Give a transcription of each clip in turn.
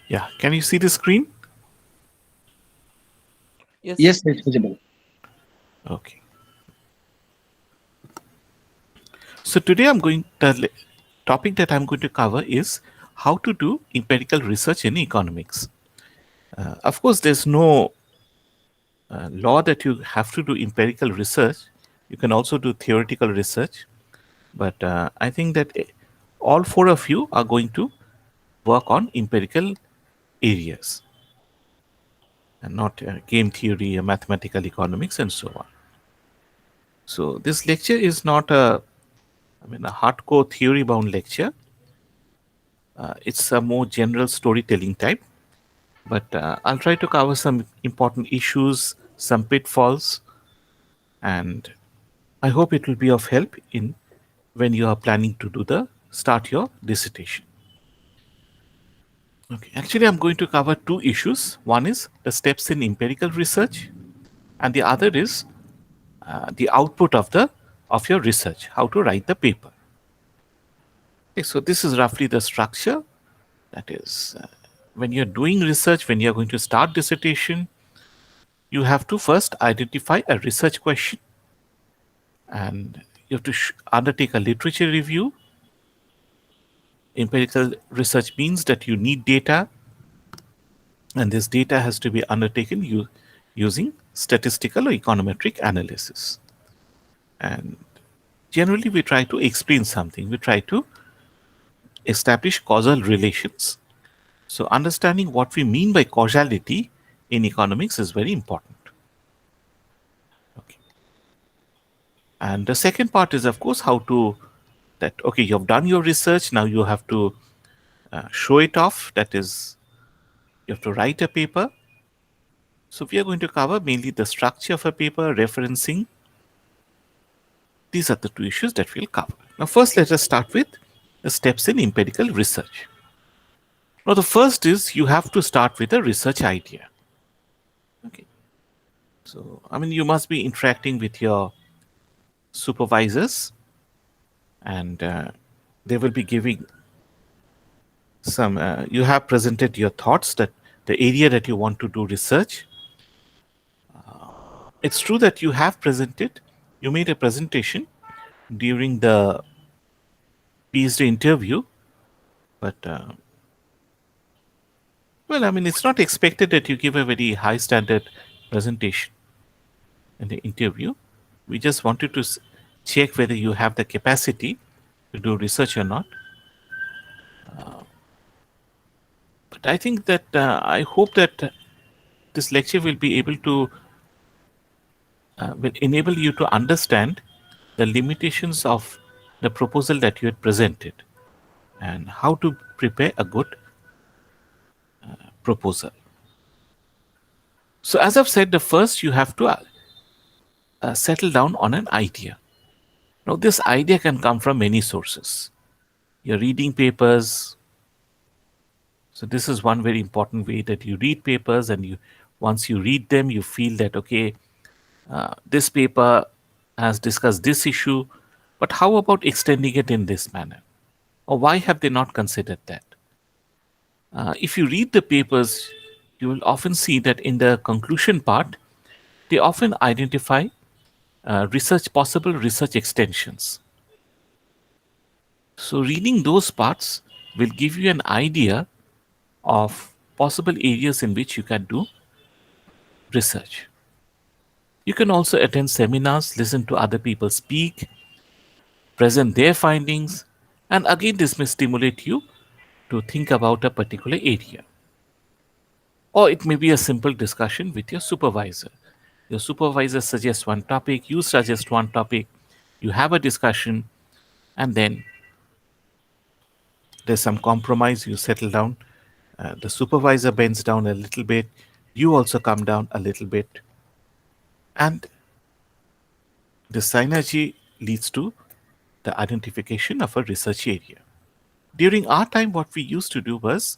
Yeah, can you see the screen? Yes, Yes, it's visible. Okay. So today the topic that I'm going to cover is how to do empirical research in economics. Of course, there's no law that you have to do empirical research. You can also do theoretical research, but I think that all four of you are going to work on empirical areas and not game theory, mathematical economics, and so on. So this lecture is not a hardcore theory bound lecture. It's a more general storytelling type, but I'll try to cover some important issues, some pitfalls, and I hope it will be of help in when you are planning to do the start your dissertation. Okay, actually, I'm going to cover two issues. One is the steps in empirical research, and the other is the output of your research, how to write the paper. Okay, so this is roughly the structure. That is, when you're doing research, when you're going to start dissertation, you have to first identify a research question, and you have to undertake a literature review. Empirical research means that you need data, and this data has to be undertaken using statistical or econometric analysis. And generally, we try to explain something, we try to establish causal relations. So, understanding what we mean by causality in economics is very important. Okay. And the second part is, of course, how to that okay, you have done your research, now you have to show it off. That is, you have to write a paper. So, we are going to cover mainly the structure of a paper, referencing. These are the two issues that we'll cover. Now, first, let us start with the steps in empirical research. Now, the first is you have to start with a research idea. Okay. So, you must be interacting with your supervisors, and they will be giving some. You have presented your thoughts that the area that you want to do research. It's true that you have presented, you made a presentation during the PhD interview, but it's not expected that you give a very high standard presentation in the interview. We just wanted to check whether you have the capacity to do research or not. But I think that I hope that this lecture will be able to will enable you to understand the limitations of the proposal that you had presented and how to prepare a good proposal. So, as I've said, the first you have to settle down on an idea. Now, this idea can come from many sources. You're reading papers. So, this is one very important way that you read papers, and you once you read them, you feel that okay, this paper has discussed this issue, but how about extending it in this manner? Or why have they not considered that? If you read the papers, you will often see that in the conclusion part, they often identify possible research extensions. So, reading those parts will give you an idea of possible areas in which you can do research. You can also attend seminars, listen to other people speak, present their findings, and again, this may stimulate you to think about a particular area. Or it may be a simple discussion with your supervisor. Your supervisor suggests one topic, you suggest one topic, you have a discussion, and then there's some compromise, you settle down. The supervisor bends down a little bit, you also come down a little bit, and the synergy leads to the identification of a research area. During our time, what we used to do was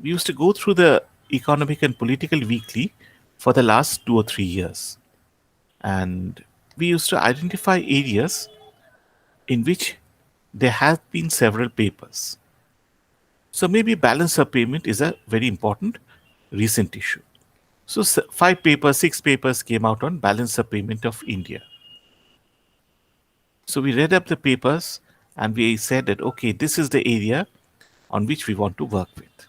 we used to go through the economic and political weekly for the last 2 or 3 years. And we used to identify areas in which there have been several papers. So maybe balance of payment is a very important recent issue. So five papers, six papers came out on balance of payment of India. So we read up the papers and we said that okay, this is the area on which we want to work with.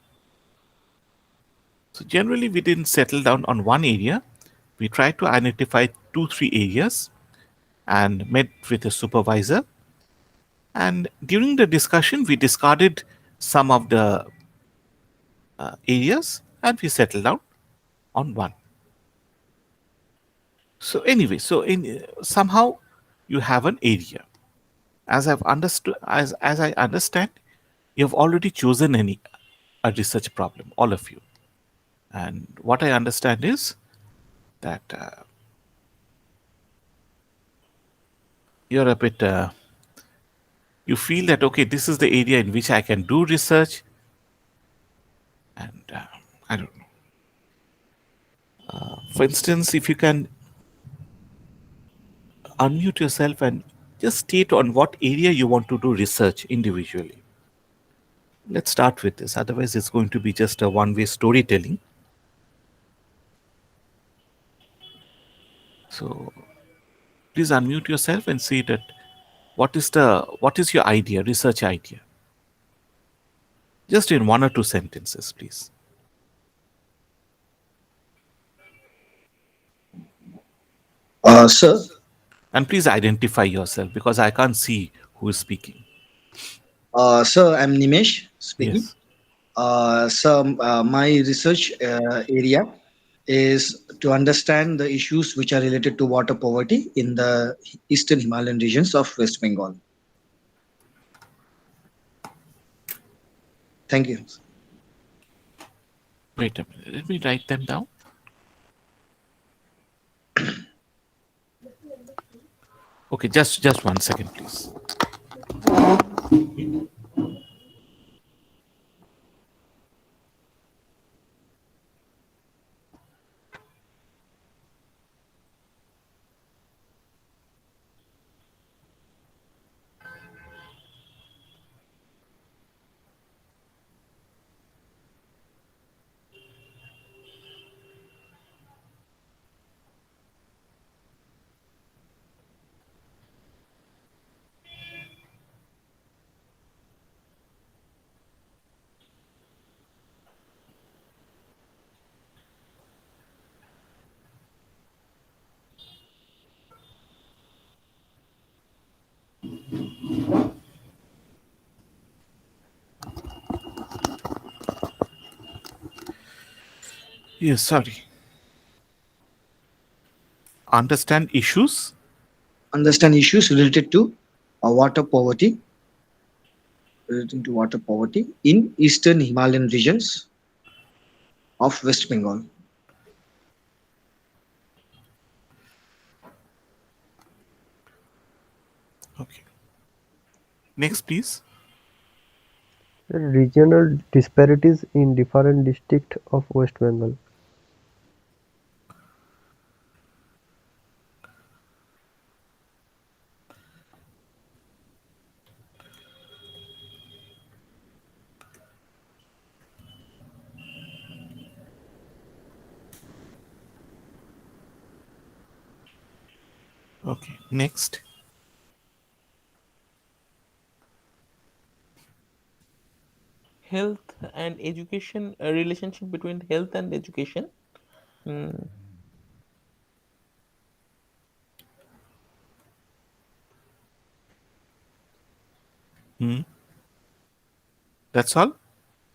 So generally we didn't settle down on one area. We tried to identify two, three areas and met with a supervisor. And during the discussion, we discarded some of the areas and we settled down on one. So anyway, so in somehow you have an area. As I understand, you have already chosen a research problem, all of you. And what I understand is that you're a bit you feel that okay, this is the area in which I can do research, and I don't know. For instance, if you can unmute yourself and just state on what area you want to do research individually. Let's start with this. Otherwise, it's going to be just a one-way storytelling. So please unmute yourself and say that what is your idea, research idea? Just in one or two sentences, please. Sir, And please identify yourself because I can't see who is speaking. sir, I'm Nimesh speaking. Yes. My research area is to understand the issues which are related to water poverty in the eastern Himalayan regions of West Bengal. Thank you. Wait a minute. Let me write them down. Okay, just 1 second, please. Yes, sorry. Understand issues. Understand issues water poverty, relating to water poverty in eastern Himalayan regions of West Bengal. Okay. Next, please. Regional disparities in different districts of West Bengal. Okay. Next. Health and education, a relationship between health and education. Mm, Hmm. That's all.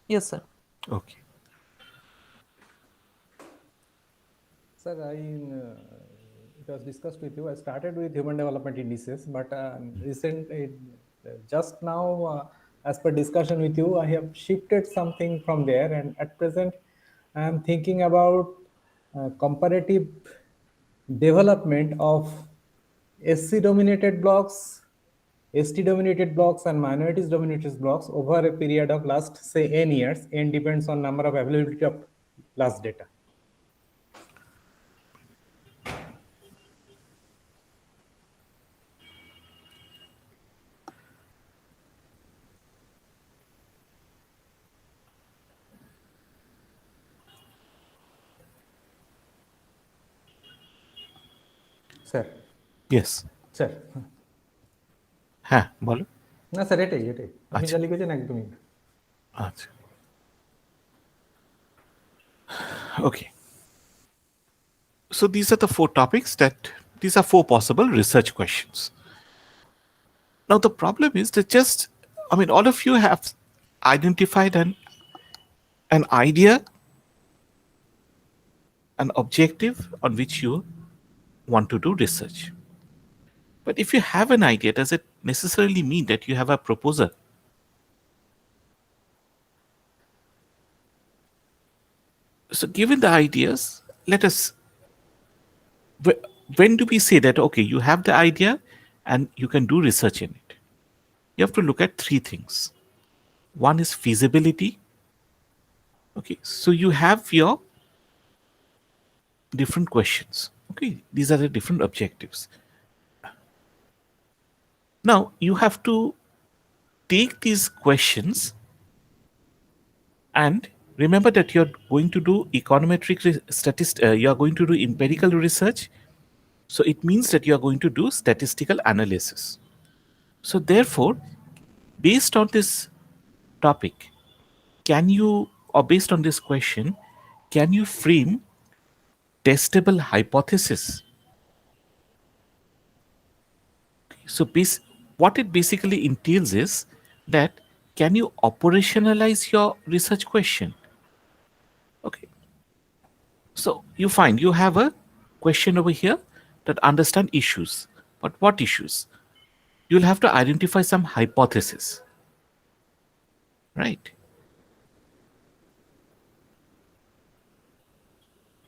yes, sir. Okay. Sir, it was discussed with you. I started with human development indices, but just now, as per discussion with you, I have shifted something from there, and at present, I am thinking about comparative development of SC dominated blocks, ST dominated blocks, and minorities dominated blocks over a period of last say n years. N depends on number of availability of last data. Sir Yes. Sir হ্যাঁ বলো। না sir এটাই এটাই আপনি আচ্ছা যা লিখেছেন একদমই আচ্ছা okay. So these are the four topics that these are four possible research questions. Now the problem is that just I mean all of you have identified an idea, an objective on which you want to do research. But if you have an idea, does it necessarily mean that you have a proposal? So given the ideas, let us when do we say that okay, you have the idea and you can do research in it? You have to look at three things. One is feasibility. Okay, so you have your different questions. Okay, these are the different objectives. Now you have to take these questions and remember that you're going to do you are going to do empirical research. So it means that you are going to do statistical analysis. So therefore, based on this topic, can you or based on this question, can you frame testable hypothesis? So what it basically entails is that can you operationalize your research question? Okay. So you find you have a question over here that understand issues. But what issues? You'll have to identify some hypothesis. Right?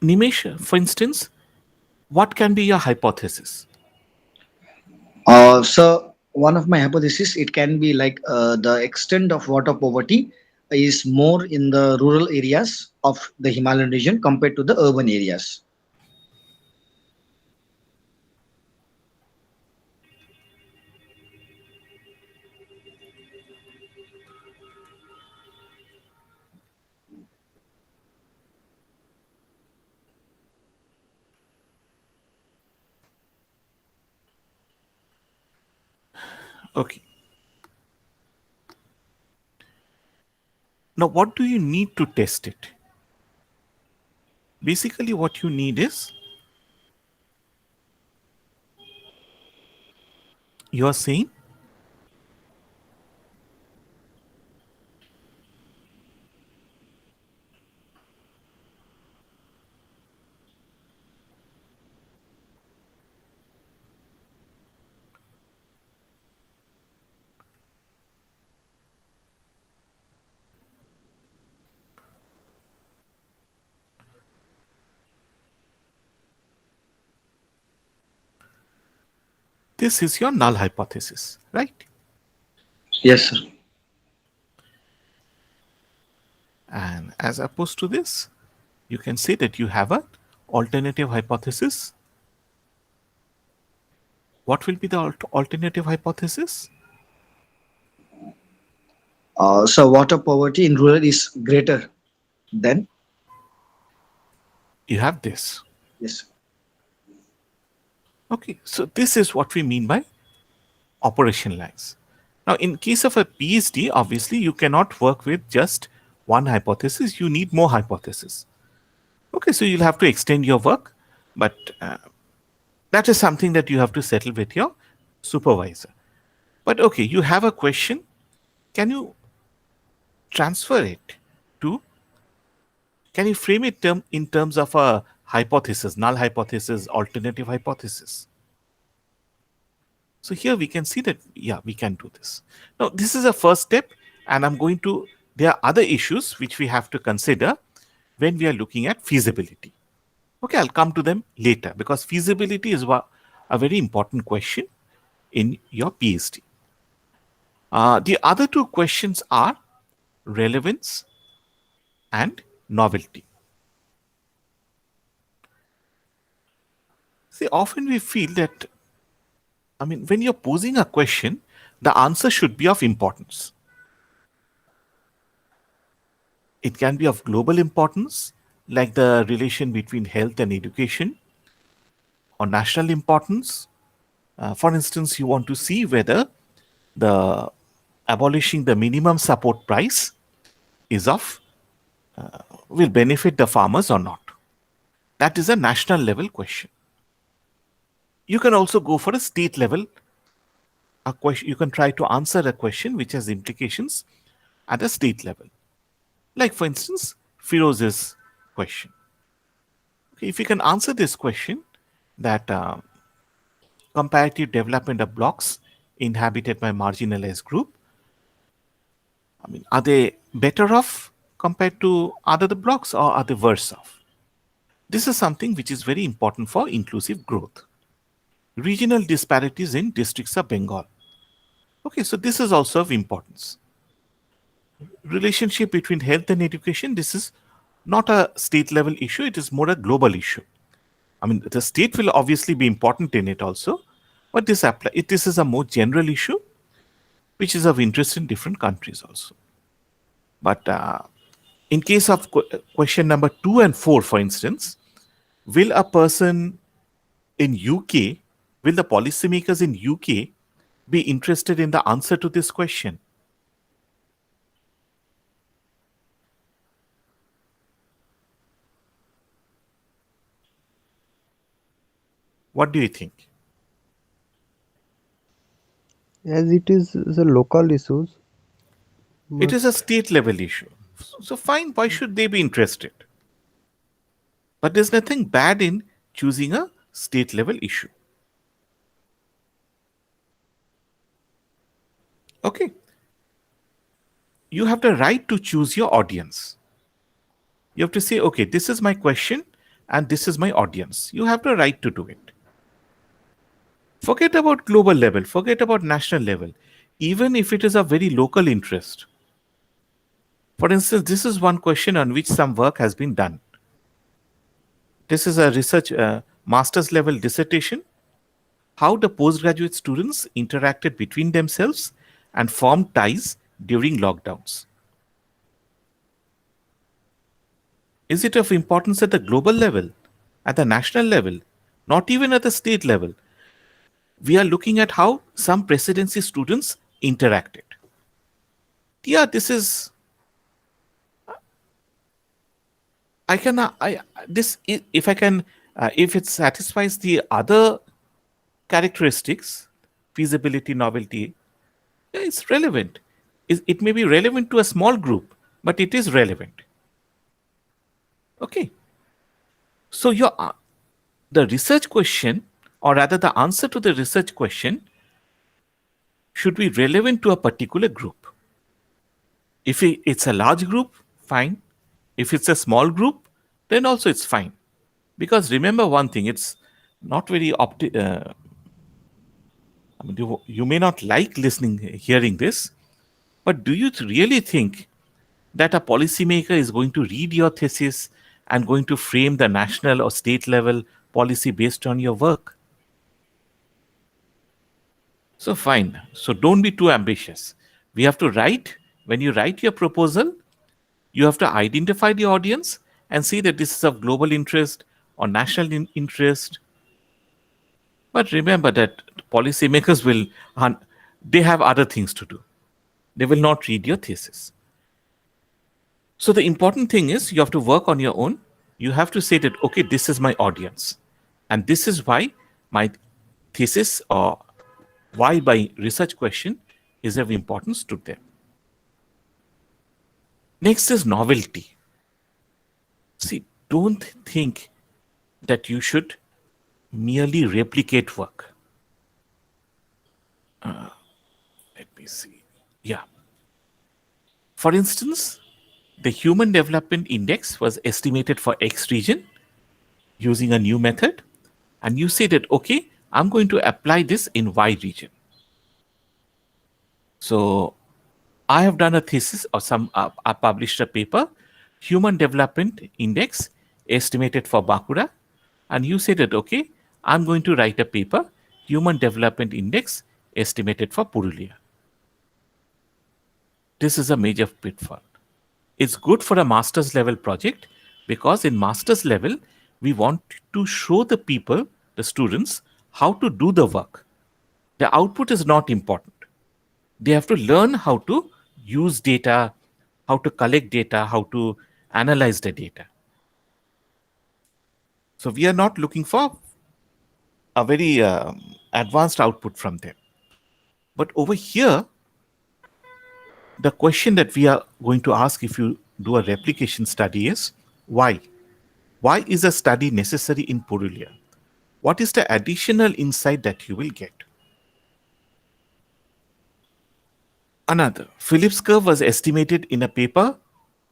Nimesh, for instance, what can be your hypothesis? So one of my hypotheses, it can be like the extent of water poverty is more in the rural areas of the Himalayan region compared to the urban areas. Okay. Now, what do you need to test it? Basically, what you need is you are saying this is your null hypothesis, right? Yes, sir. And as opposed to this, you can say that you have a alternative hypothesis. What will be the alternative hypothesis? So water poverty in rural is greater than. You have this. Yes. Okay, so this is what we mean by operationalize. Now, in case of a PhD, obviously you cannot work with just one hypothesis. You need more hypotheses. Okay, so you'll have to extend your work, but that is something that you have to settle with your supervisor. But okay, you have a question. Can you transfer it to? Can you frame it in terms of a hypothesis, null hypothesis, alternative hypothesis? So here we can see that, yeah, we can do this. Now, this is a first step, and there are other issues which we have to consider when we are looking at feasibility. Okay, I'll come to them later because feasibility is a very important question in your PhD. The other two questions are relevance and novelty. See, often we feel that, when you're posing a question, the answer should be of importance. It can be of global importance, like the relation between health and education, or national importance. For instance, you want to see whether the abolishing the minimum support price is of will benefit the farmers or not. That is a national level question. You can also go for a state level a question. You can try to answer a question which has implications at a state level. Like for instance, Firoz's question. Okay, if you can answer this question, that comparative development of blocks inhabited by marginalized group, I mean, are they better off compared to other the blocks or are they worse off? This is something which is very important for inclusive growth. Regional disparities in districts of Bengal. Okay, so this is also of importance. Relationship between health and education, this is not a state level issue, it is more a global issue. I mean, the state will obviously be important in it also, but this is a more general issue which is of interest in different countries also. But in case of question number 2 and 4, for instance, will a person in UK, will the policymakers in UK be interested in the answer to this question? What do you think? As it is the local issues, It but is a state level issue. So fine, why should they be interested? But there's nothing bad in choosing a state level issue. Okay. You have the right to choose your audience. You have to say, okay, this is my question and this is my audience. You have the right to do it. Forget about global level, forget about national level, even if it is a very local interest. For instance, this is one question on which some work has been done. This is a research master's level dissertation. How the postgraduate students interacted between themselves and formed ties during lockdowns. Is it of importance at the global level, at the national level, not even at the state level? We are looking at how some presidency students interacted. Yeah, this is. I can. If I can, if it satisfies the other characteristics, feasibility, novelty, yeah, it's relevant. It may be relevant to a small group, but it is relevant. Okay. So the research question, or rather the answer to the research question, should be relevant to a particular group. If it's a large group, fine. If it's a small group, then also it's fine. Because remember one thing, it's not very I mean, you may not like hearing this, but do you really think that a policymaker is going to read your thesis and going to frame the national or state level policy based on your work? So fine. So don't be too ambitious. We have to write, when you write your proposal, you have to identify the audience and see that this is of global interest or national interest. But remember that policymakers they have other things to do. They will not read your thesis. So the important thing is you have to work on your own. You have to say that, okay, this is my audience. And this is why my thesis or why my research question is of importance to them. Next is novelty. See, don't think that you should merely replicate work. Let me see. Yeah. For instance, the Human Development Index was estimated for X region using a new method. And you say that, okay, I'm going to apply this in Y region. So I have done a thesis or I published a paper, Human Development Index estimated for Bakura. And you say that, okay, I'm going to write a paper, Human Development Index estimated for Purulia. This is a major pitfall. It's good for a master's level project because in master's level, we want to show the people the students how to do the work. The output is not important. They have to learn how to use data, how to collect data, how to analyze the data. So we are not looking for a very advanced output from them. But over here, the question that we are going to ask if you do a replication study is why? Why is a study necessary in Purulia? What is the additional insight that you will get? Another, Phillips curve was estimated in a paper.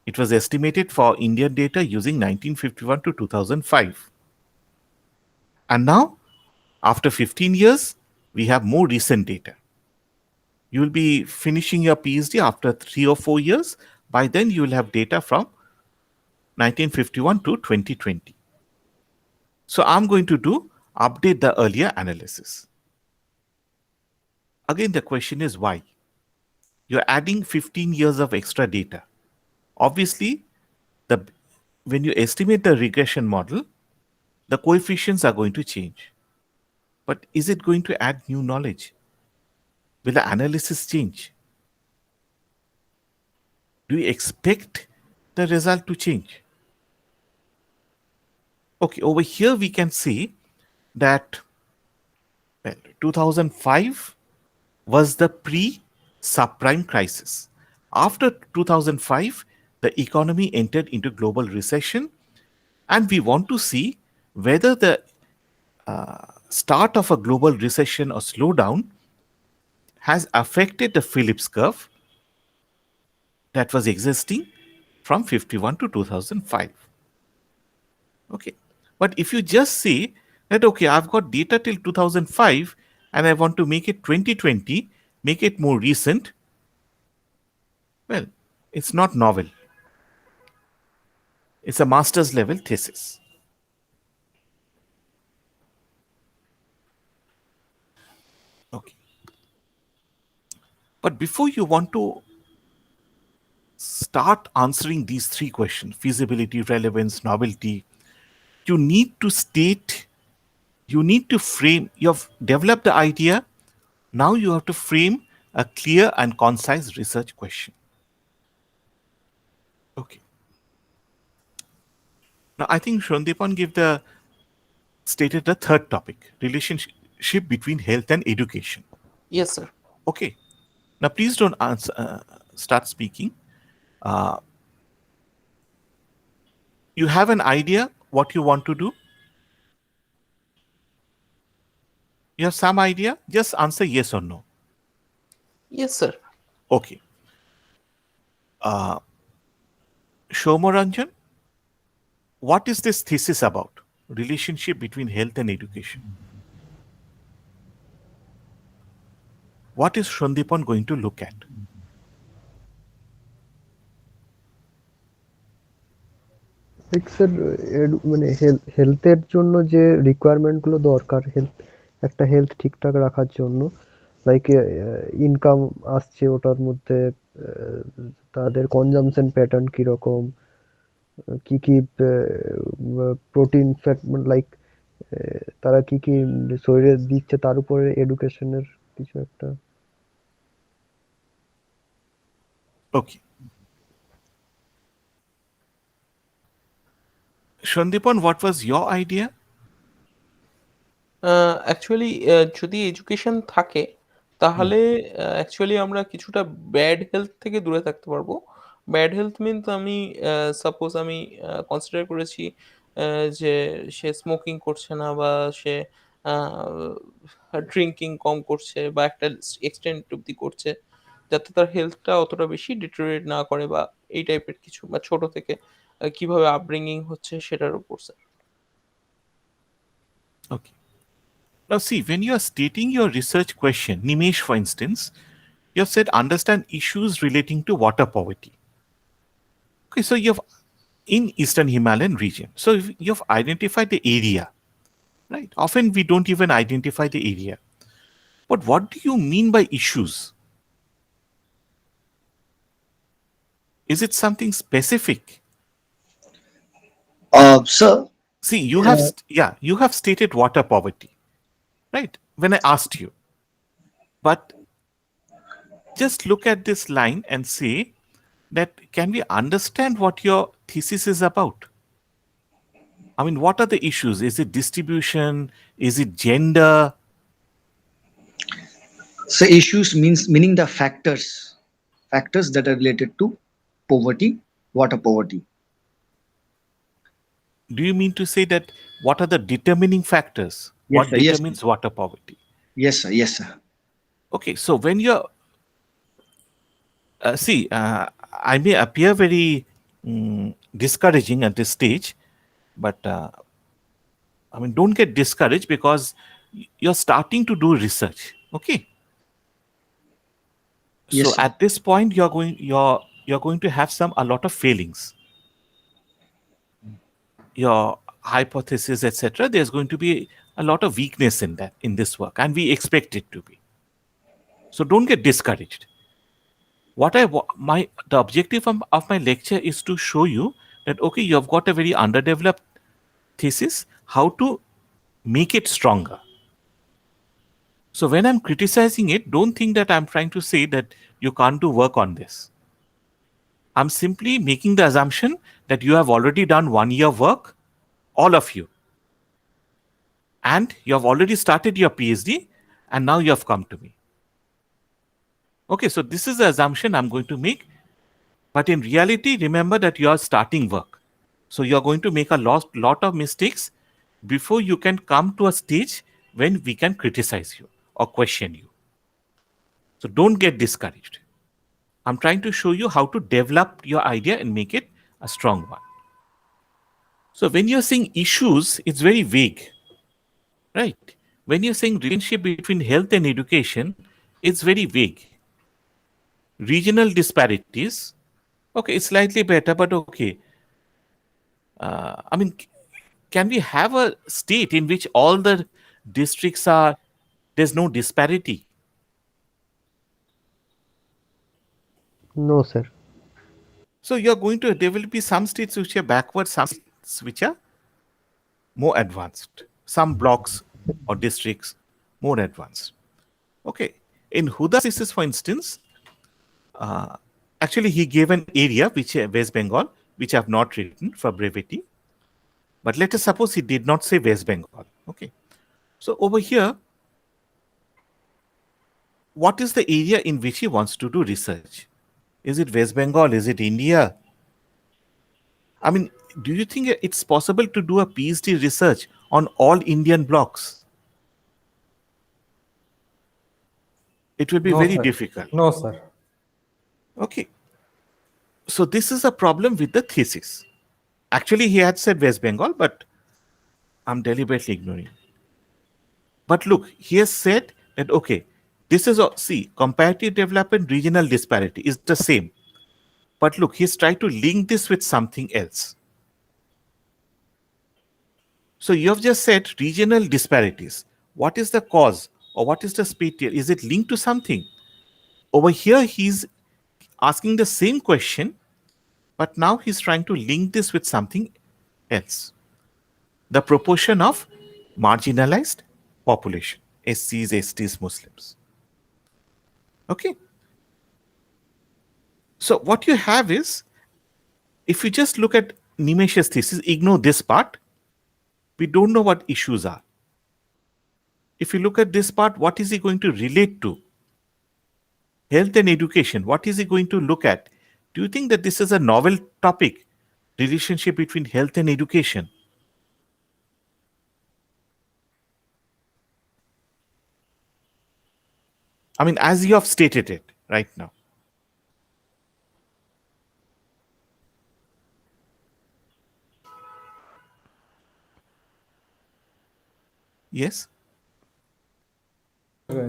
It was estimated for Indian data using 1951 to 2005. And now, after 15 years, we have more recent data. You will be finishing your PhD after 3 or 4 years. By then, you will have data from 1951 to 2020. So I'm going to do update the earlier analysis. Again, the question is why? You're adding 15 years of extra data. Obviously, the when you estimate the regression model, the coefficients are going to change. But is it going to add new knowledge? Will the analysis change? Do you expect the result to change? Okay, over here we can see that well, 2005 was the pre subprime crisis. After 2005, the economy entered into global recession, and we want to see whether the start of a global recession or slowdown has affected the Phillips curve that was existing from 51 to 2005. Okay. But if you just say that, okay, I've got data till 2005 and I want to make it 2020, make it more recent, well, it's not novel. It's a master's level thesis. Okay. But before you want to start answering these three questions feasibility, relevance, novelty you need to state, you need to frame, you've developed the idea, now you have to frame a clear and concise research question. Okay. Now I think Shondipan gave the stated the third topic, relationship between health and education. Yes, sir. Okay. Now please don't answer, start speaking. You have an idea what you want to do? You have some idea? Just answer yes or no. Yes, sir. Okay. Shomoranjan, what is this thesis about? Relationship between health and education. What is Shandipan going to look at? Like sir মানে হেলথের জন্য যে requirement গুলো দরকার একটা health ঠিকঠাক রাখার জন্য লাইক ইনকাম আসছে ওটার মধ্যে তাদের কনজাম্পশন প্যাটার্ন কিরকম কি কি প্রোটিন ফ্যাট লাইক তারা কি কি শরীরে দিচ্ছে তার উপরে এডুকেশনের কিছু একটা Okay. Shandipan, what was your idea? Actually যদি এডুকেশন থাকে তাহলে অ্যাকচুয়ালি আমরা কিছুটা ব্যাড হেলথ থেকে দূরে থাকতে পারবো। ব্যাড হেলথ মিনস আমি সাপোজ আমি কনসিডার করেছি যে সে স্মোকিং করছে না বা সে ড্রিঙ্কিং কম করছে বা একটা এক্সটেন্ট অব্দি করছে যাতে তার হেলথটা অতটা বেশি ডিটেরিওরেট না করে বা এই টাইপের কিছু বা ছোট থেকে কিভাবে আপব্রিঙ্গিং হচ্ছে সেটার উপর sir. Okay. Now, see, when you are stating your research question, Nimesh, for instance, you have said understand issues relating to water poverty. Okay, so you have in Eastern Himalayan region. So you have identified the area, right? Often we don't even identify the area. But what do you mean by issues? Is it something specific? Sir, See, you have stated water poverty, right? When I asked you, but just look at this line and say that can we understand what your thesis is about? I mean, what are the issues? Is it distribution? Is it gender? So issues meaning the factors that are related to poverty, water poverty. Do you mean to say that what are the determining factors? Yes, What sir. Yes, sir. determines water poverty? Yes, sir. Yes, sir. Okay, so when you're, I may appear very discouraging at this stage, but I mean, don't get discouraged because you're starting to do research. Okay, Yes, so sir. at this point, you're going to have a lot of failings. Your hypothesis, etc. There's going to be a lot of weakness in that in this work, and we expect it to be. So don't get discouraged. What I my the objective of my lecture is to show you that okay, you have got a very underdeveloped thesis. How to make it stronger. So when I'm criticizing it, don't think that I'm trying to say that you can't do work on this. I'm simply making the assumption that you have already done 1 year work, all of you, and you have already started your PhD, and now you have come to me. Okay, so this is the assumption I'm going to make, but in reality, remember that you are starting work. So you're going to make a lot of mistakes before you can come to a stage when we can criticize you or question you. So don't get discouraged. I'm trying to show you how to develop your idea and make it a strong one. So when you're saying issues, it's very vague, right? When you're saying relationship between health and education, it's very vague. Regional disparities, okay, it's slightly better, but okay. I mean, can we have a state in which all the districts are, there's no disparity? No, sir. So you're going to, there will be some states which are backward, some states which are more advanced, some blocks or districts more advanced. Okay. In Huda's thesis, for instance, actually he gave an area, which West Bengal, which I have not written for brevity. But let us suppose he did not say West Bengal. Okay. So over here, what is the area in which he wants to do research? Is it West Bengal? Is it India? I mean, do you think it's possible to do a PhD research on all Indian blocks? It will be No, very sir. difficult. No, sir. Okay. So this is a problem with the thesis. Actually, he had said West Bengal, but I'm deliberately ignoring. But look, he has said that, okay, this is, see, comparative development, regional disparity is the same. But look, he's tried to link this with something else. So you have just said regional disparities. What is the cause or what is the speed here? Is it linked to something? Over here, he's asking the same question, but now he's trying to link this with something else. The proportion of marginalized population, SCs, STs, Muslims. Okay. So what you have is, if you just look at Nimesh's thesis, ignore this part, we don't know what issues are. If you look at this part, what is he going to relate to? Health and education, what is he going to look at? Do you think that this is a novel topic? Relationship between health and education? I mean, as you have stated it right now. Yes?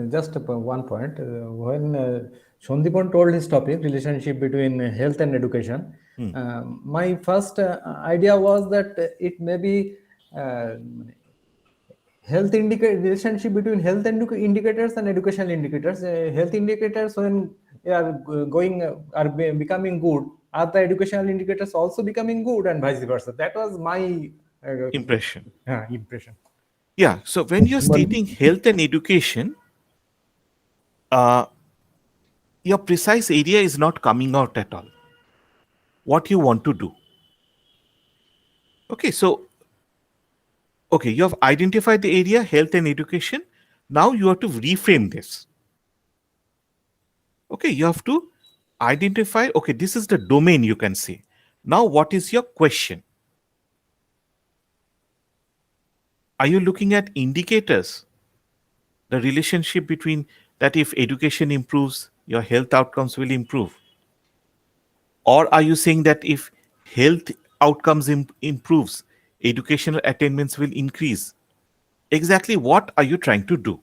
Just one point. When Shondipan told his topic, relationship between health and education, my first idea was that it may be relationship between health indicators and educational indicators. Health indicators, when they are becoming good, are the educational indicators also becoming good, and vice versa? That was my Impression. impression. Yeah. So when you're মানে stating health and education, uh, your precise area is not coming out at all. What you want to do. Okay. So, okay, you have identified the area, health and education. Now you have to reframe this. Okay. You have to identify, okay, this is the domain, you can say. Now, what is your question? Are you looking at indicators? The relationship between that if education improves, your health outcomes will improve? Or are you saying that if health outcomes improves, educational attainments will increase? Exactly what are you trying to do?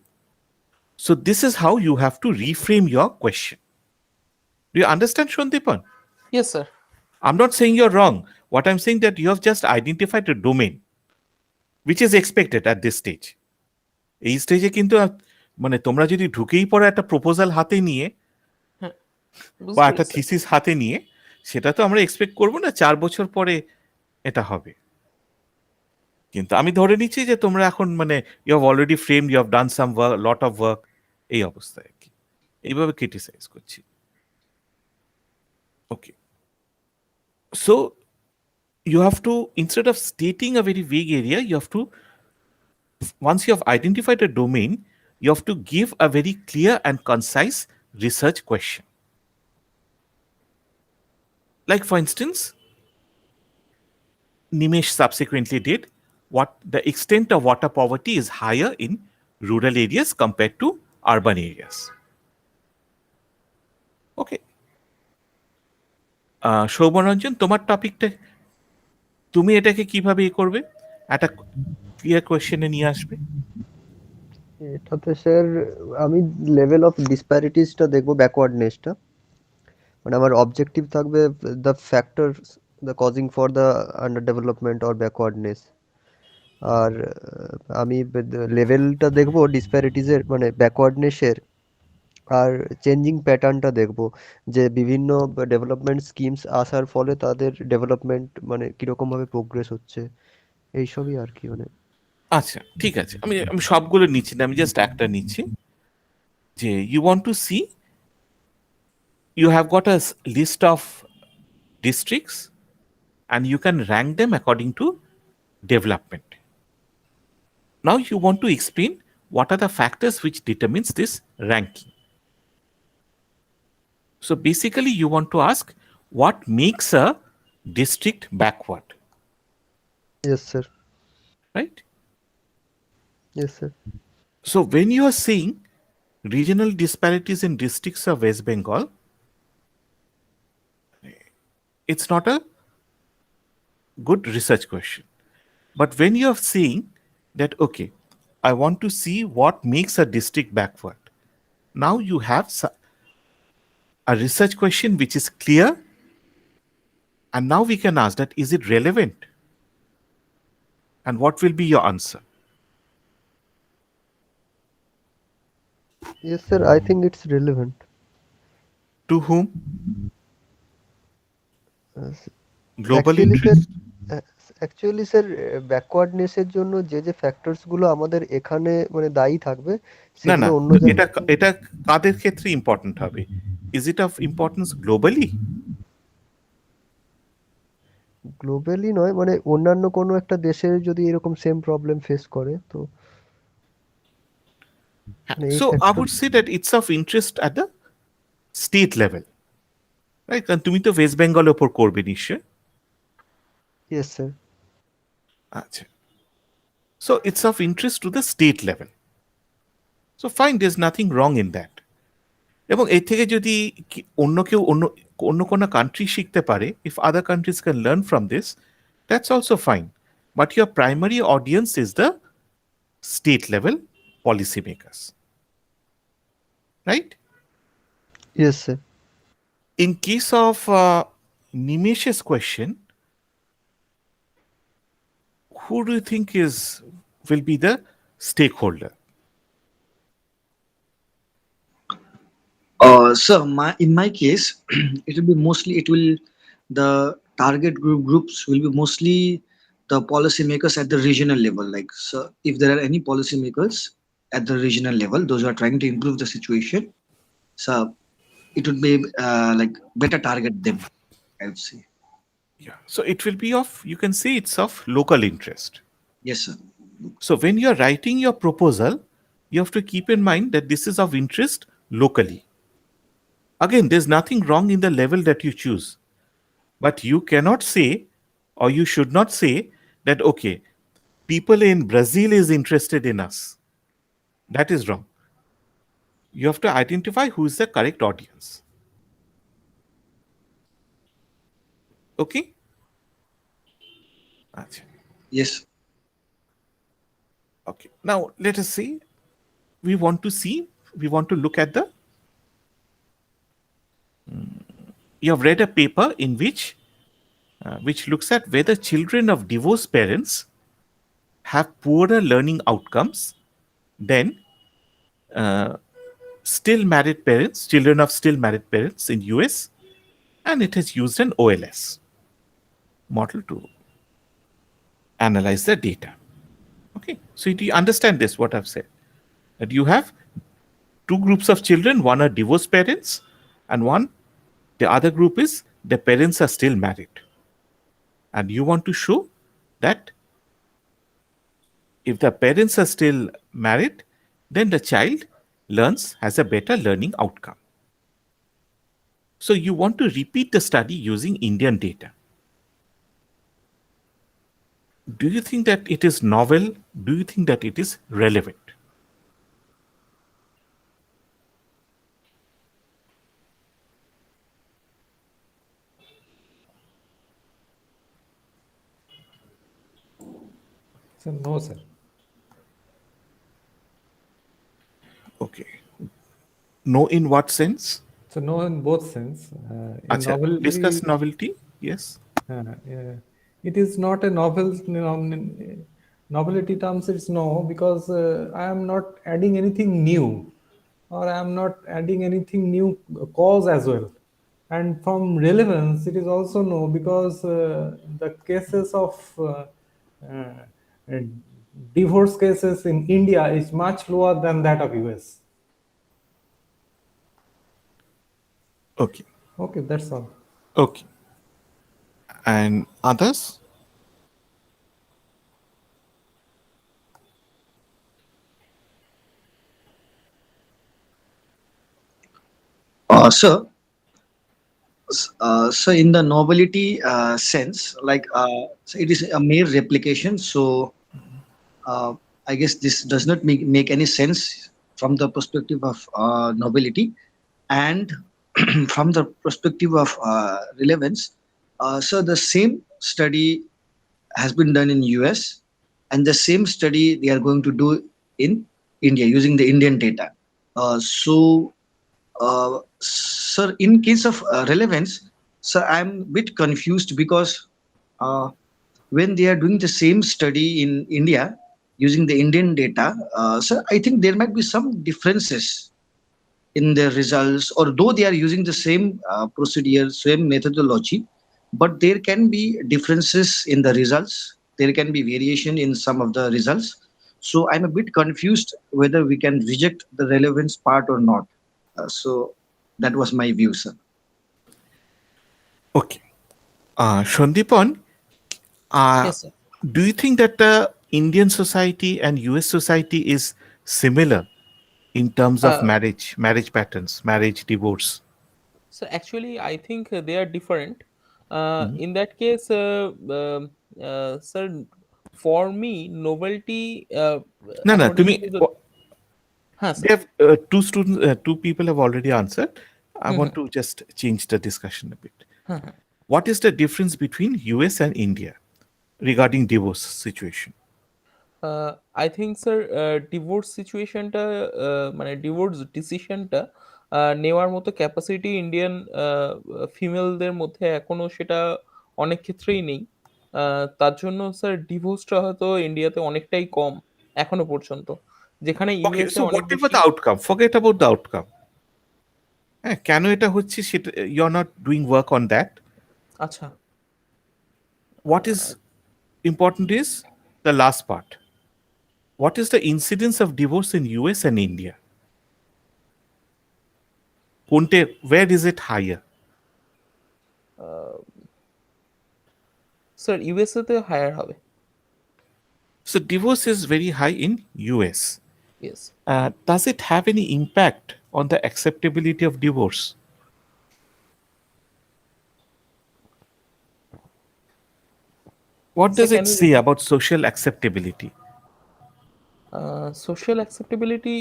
So this is how you have to reframe your question. Do you understand, Shandipan? Yes, sir. I'm not saying you're wrong. What I'm saying that you have just identified a domain which is expected at this stage. এই স্টেজে কিন্তু মানে তোমরা যদি ঢুকেই পড়ো একটা proposal হাতে নিয়ে হ্যাঁ, বা বুঝতে একটা পেরেছি, স্যার। থিসিস হাতে নিয়ে, সেটা তো আমরা এক্সপেক্ট করবো না 4 বছর পরে এটা হবে। কিন্তু আমি ধরে নিচ্ছি যে তোমরা এখন মানে you have already framed, you have done some work, lot of work, এই অবস্থায় আর কি। এইভাবে ক্রিটিসাইজ করছি। Okay, so you have to, instead of stating a very vague area, you have to, once you have identified a domain, you have to give a very clear and concise research question. Like for instance, Nimesh subsequently did, what the extent of water poverty is higher in rural areas compared to urban areas. Okay. শোভনরঞ্জন, তোমার টপিকটা তুমি এটাকে কিভাবে করবে, একটা clear কোয়েশ্চেনে নিয়ে আসবে? এটাতে স্যার আমি লেভেল অফ ডিসপ্যারিটিসটা দেখবো, ব্যাকওয়ার্ডনেসটা। মানে আমার অবজেক্টিভ থাকবে the factors the causing for the under development or backwardness. আর আমি লেভেলটা দেখবো ডিসপ্যারিটিসের, মানে ব্যাকওয়ার্ডনেসের। আর চেঞ্জিং প্যাটার্নটা দেখবো, যে বিভিন্ন ডেভেলপমেন্ট স্কিমস আসার ফলে তাদের ডেভেলপমেন্ট মানে কিরকমভাবে প্রোগ্রেস হচ্ছে, এইসবই আর কি। মানে আচ্ছা, ঠিক আছে, আমি আমি সবগুলো নিচ্ছি না, আমি জাস্ট একটা নিচ্ছি। যে you want to see, you have got a list of districts and you can rank them according to development. Now you want to explain what are the factors which determines this ranking. So basically you want to ask what makes a district backward, yes sir, right? Yes sir. So when you are saying regional disparities in districts of West Bengal, it's not a good research question. But when you are saying that, okay, I want to see what makes a district backward, now you have a research question which is clear, and now we can ask that, is it relevant? And what will be your answer? Yes, sir. I think it's relevant. To whom? Globally? Actually, sir, actually sir ব্যাকওয়ার্ডনেসের জন্য যে যে factors গুলো আমাদের এখানে মানে দায়ী থাকবে, না সেগুলো না, অন্য এটা জায়গায় এটা কাদের ক্ষেত্রে ইম্পর্টেন্ট হবে? Is it off importance globally? Globally নয়, মানে অন্যান্য কোনো একটা দেশের যদি এরকম সেম প্রবলেম ফেস করে, তো মানে এই So I factor. would say that it's of interest at the state level, right? কারণ তুমি তো ওয়েস্ট বেঙ্গলের ওপর করবে নিশ্চয়। Yes sir. আচ্ছা, so it's of interest to the state level. So fine, there's nothing wrong in that. এবং এর থেকে যদি অন্য কেউ অন্য অন্য কোনো কান্ট্রি শিখতে পারে, if other countries can learn from this, that's also fine. But your primary audience is the state level policy makers, right? Yes sir. In case of Nimesh's question, who do you think will be the stakeholder? So in my case, it will be mostly, it will, the target groups will be mostly the policymakers at the regional level. Like, so if there are any policymakers at the regional level, those who are trying to improve the situation, so it would be like better target them, I would say. Yeah. So it will be of, you can say it's of local interest. Yes, sir. So when you're writing your proposal, you have to keep in mind that this is of interest locally. Again, there's nothing wrong in the level that you choose, but you cannot say, or you should not say, that okay, people in Brazil is interested in us. That is wrong. You have to identify who is the correct audience. Okay? Acha. Yes. Okay. Now let us see. We want to see, we want to look at the. You have read a paper in which looks at whether children of divorced parents have poorer learning outcomes than still married parents, children of still married parents in US, and it has used an OLS model to analyze the data. Okay, so do you understand this? What I've said, that you have two groups of children. One are divorced parents, and the other group is the parents are still married, and you want to show that if the parents are still married, then the child has a better learning outcome. So you want to repeat the study using Indian data. Do you think that it is novel? Do you think that it is relevant? So no, sir. Okay. No, in what sense? So no in both sense. In Acha, discuss novelty, novelty. Yes. yeah, it is not a novel. Novelty terms, it's no, because I am not adding anything new, or I am not adding anything new cause as well. And from relevance, it is also no, because the cases of uh, divorce cases in India is much lower than that of US. Okay. Okay, that's all. Okay. And others? So, so in the novelty sense, like so it is a mere replication. So uh, I guess this does not make any sense from the perspective of novelty, and from the perspective of relevance. So the same study has been done in US, and the same study they are going to do in India using the Indian data. So sir, in case of relevance, sir, I'm a bit confused because uh, when they are doing the same study in India using the Indian data, sir, I think there might be some differences in their results, or though they are using the same procedure, same methodology, but there can be differences in the results. There can be variation in some of the results. So I'm a bit confused whether we can reject the relevance part or not. So that was my view, sir. Okay. Shandipan, uh, Yes, sir. do you think that the Indian society and US society is similar in terms of Uh, marriage patterns, marriage, divorce? so actually, I think they are different. Mhm. In that case, sir, for me, novelty, No, no. To according me, to the, huh, they sir. have two people have already answered. I want to just change the discussion a bit. What is the difference between US and India regarding divorce situation? I think sir divorce সিচুয়েশনটা মানে divorce ডিসিশনটা নেওয়ার মতো capacity Indian ফিমেলদের মধ্যে এখনো সেটা অনেক ক্ষেত্রেই নেই। তার জন্য স্যার ডিভোর্সটা হয়তো ইন্ডিয়াতে অনেকটাই কম এখনো পর্যন্ত। যেখানে Okay, ইউএসএ so অনেক whatever বেশি। the outcome, forget about the outcome. হ্যাঁ, কেন এটা হচ্ছে সেটা, you are not doing work on that. আচ্ছা। What is important is the last part. What is the incidence of divorce in US and India? Where is it higher? Sir USA তে higher হবে। So divorce is very high in US. Yes. Does it have any impact on the acceptability of divorce? What Sir, does it can you say about social acceptability? Social acceptability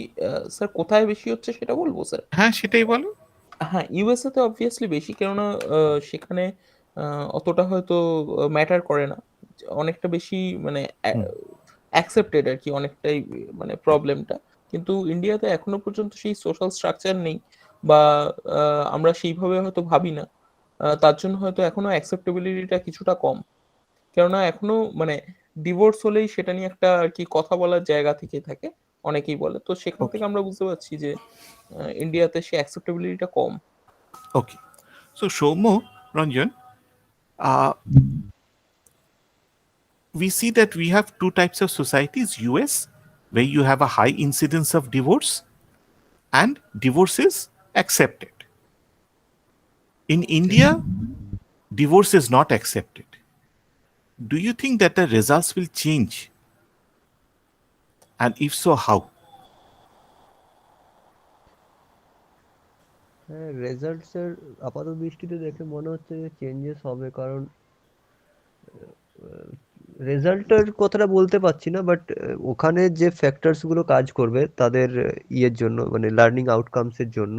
sir কোথায় বেশি হচ্ছে সেটা বলবো sir? হ্যাঁ, সেটাই বলো। হ্যাঁ, USA তে অবভিয়াসলি বেশি, কেননা সেখানে অতটা হয়তো ম্যাটার করে না। অনেকটা বেশি মানে অ্যাকসেপ্টেড আরকি অনেকটাই, মানে প্রবলেমটা। কিন্তু ইন্ডিয়াতে এখনো পর্যন্ত সেই সোশ্যাল স্ট্রাকচার নেই, বা আমরা সেইভাবে হয়তো ভাবি না। তার জন্য হয়তো এখনো অ্যাকসেপ্টেবিলিটিটা কিছুটা কম। কেননা এখনো মানে ডিভোর্স হলেই সেটা নিয়ে একটা আরকি কথা বলার জায়গা থেকে থাকে। অনেকেই বলে। তো সেখান থেকে Okay. আমরা বুঝতে পারছি যে ইন্ডিয়াতে সেই অ্যাকসেপ্টেবিলিটিটা কম। Okay. So Shaumo, Ranjan, uh, we see that we have two types of societies: US, where you have a high incidence of divorce, and divorce is accepted. In India, divorce is not accepted. Do you think that the results will change? And if so, how? হ্যাঁ, রেজাল্টসের আপাত দৃষ্টিতে দেখে মনে হচ্ছে যে changes হবে, কারণ রেজাল্টের কথাটা বলতে পারছি না, বাট ওখানে যে ফ্যাক্টরস গুলো কাজ করবে তাদের ইয়ের জন্য, মানে লার্নিং আউটকামস এর জন্য,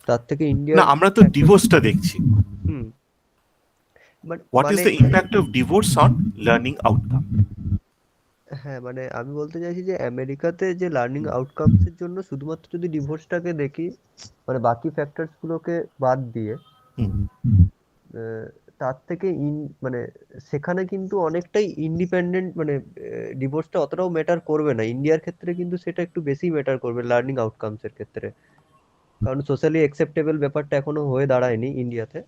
তার থেকে না, ইন্ডিয়ার আমরা তো ফ্যাক্টরস। ডিভোর্সটা দেখছি। হুম, বাট What is মানে the impact of divorce on learning outcome? হ্যাঁ, মানে আমি বলতে চাইছি যে আমেরিকাতে যে লার্নিং আউটকামস এর জন্য শুধুমাত্র যদি ডিভোর্সটাকে দেখি, মানে বাকি ফ্যাক্টরস গুলোকে বাদ দিয়ে, হুম। আহ, তার থেকে মানে সেখানে কিন্তু অনেকটাই ইন্ডিপেন্ডেন্ট, মানে ডিভোর্সটা অতটাও ম্যাটার করবে না। ইন্ডিয়ার ক্ষেত্রে কিন্তু সেটা একটু বেশি ম্যাটার করবে লার্নিং আউটকামস এর ক্ষেত্রে, কারণ সোশ্যালি অ্যাকসেপ্টেবল ব্যাপারটা এখনো হয়ে দাঁড়ায়নি ইন্ডিয়াতে।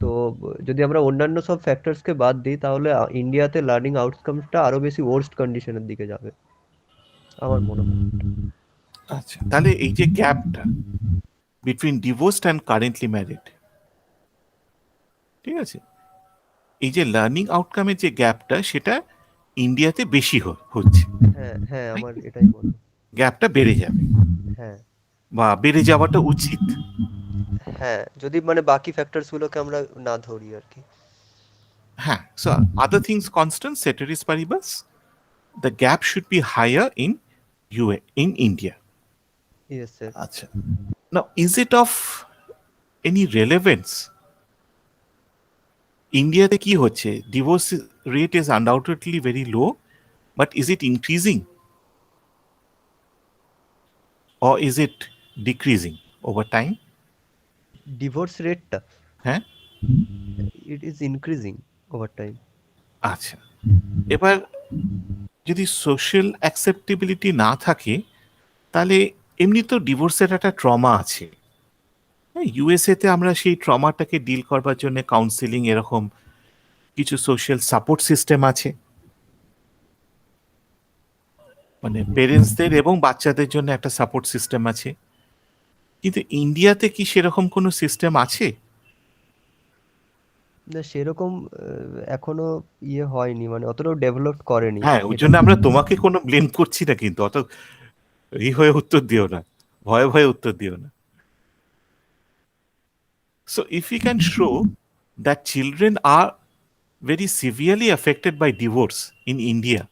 তো যদি আমরা অন্যান্য সব ফ্যাক্টরসকে বাদ দিই, তাহলে ইন্ডিয়াতে লার্নিং আউটকামসটা আরো বেশি ওর্স্ট কন্ডিশনের দিকে যাবে আমার মনে হয়। আচ্ছা, তাহলে এই যে গ্যাপটা between divorced and currently married, ঠিক আছে, এই যে লার্নিং আউটকামের যে গ্যাপটা, সেটা ইন্ডিয়াতে বেশি হচ্ছে। হ্যাঁ হ্যাঁ, আমার এটাই মনে হয়। গ্যাপটা বেড়ে যাবে, হ্যাঁ বা বেড়ে যাওয়াটা উচিত। হ্যাঁ, যদি মানে বাকি ফ্যাক্টরস গুলোকে আমরা না ধরি আর কি। হ্যাঁ, so other things constant, ceteris paribus, the gap should be higher in in India. Yes sir. আচ্ছা, now is it of any relevance? ইন্ডিয়াতে কি হচ্ছে? Divorce rate is undoubtedly very low, but is it increasing or is it decreasing over time? Divorce রেটটা হ্যাঁ, it is increasing over time. আচ্ছা, এবার যদি social acceptability না থাকে, তাহলে এমনি তো ডিভোর্সের একটা ট্রমা আছে। হ্যাঁ, ইউএসএতে আমরা সেই ট্রমাটাকে ডিল করবার জন্য কাউন্সিলিং, এরকম কিছু সোশ্যাল সাপোর্ট সিস্টেম আছে, মানে পেরেন্টসদের এবং বাচ্চাদের জন্য একটা সাপোর্ট সিস্টেম আছে। কিন্তু ইন্ডিয়াতে কি সেরকম কোনো সিস্টেম আছে? না, সেরকম এখনো ইয়ে হয়নি, মানে অতটাও ডেভেলপ করেনি হ্যাঁ, ওই এটা। জন্য আমরা তোমাকে কোনো ব্লেম করছি না, কিন্তু অত হয়ে উত্তর দিও না, ভয়ে ভয়ে উত্তর দিও না। So if we can show that children are very severely affected by divorce in India,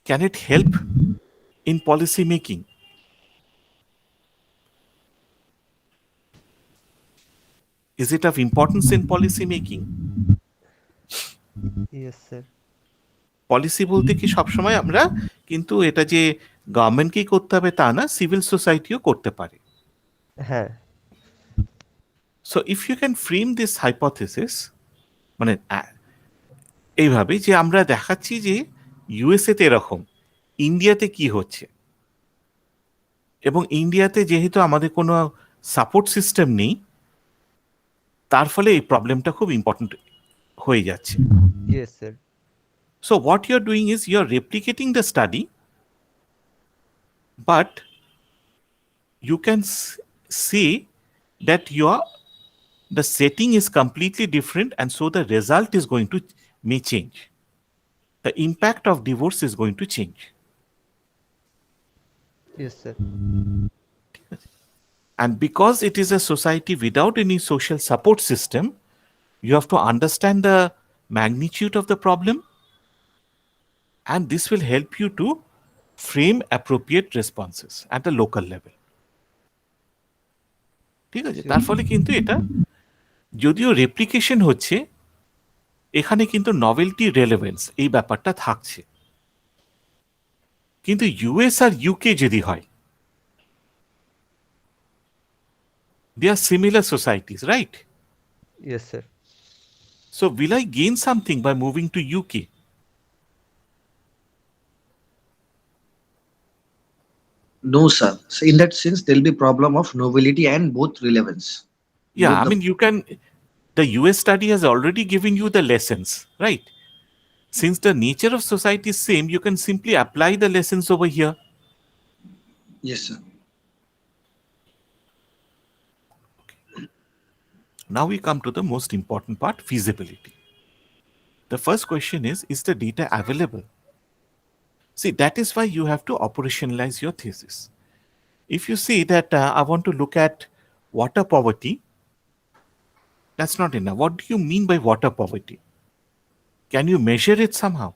can it help in policy making? Is it of importance in policy making? Yes sir. Policy বলতে কি সবসময় আমরা কিন্তু এটা যে গভর্নমেন্টকেই করতে হবে তা না, সিভিল সোসাইটিও করতে পারে। হ্যাঁ so if you can frame this hypothesis, মানে এইভাবে যে আমরা দেখাচ্ছি যে ইউএসএতে এরকম, ইন্ডিয়াতে কি হচ্ছে, এবং ইন্ডিয়াতে যেহেতু আমাদের কোনো সাপোর্ট সিস্টেম নেই, তার ফলে এই প্রবলেমটা খুব ইম্পর্টেন্ট হয়ে যাচ্ছে। Yes, sir. So what you're doing is you're replicating the study, but you can see that the setting is completely different, and so the result is going to may change. The impact of divorce is going to change. Yes, sir. And because it is a society without any social support system, you have to understand the magnitude of the problem, and this will help you to frame appropriate responses at the local level. ঠিক আছে, তার ফলে কিন্তু এটা যদিও replication হচ্ছে, এখানে কিন্তু নভেলটি রেলেভেন্স এই ব্যাপারটা থাকছে। কিন্তু ইউএস আর ইউকে যদি হয়, they are similar societies, right? Yes, sir. So will I gain something by moving to UK? No, sir. So in that sense, there will be problem of novelty and both relevance. Yeah, Both I the- mean, the US study has already given you the lessons, right? Since the nature of society is same, you can simply apply the lessons over here. Yes, sir. Now we come to the most important part, feasibility. The first question is the data available? See, that is why you have to operationalize your thesis. If you say that I want to look at water poverty, that's not enough. What do you mean by water poverty? Can you measure it somehow?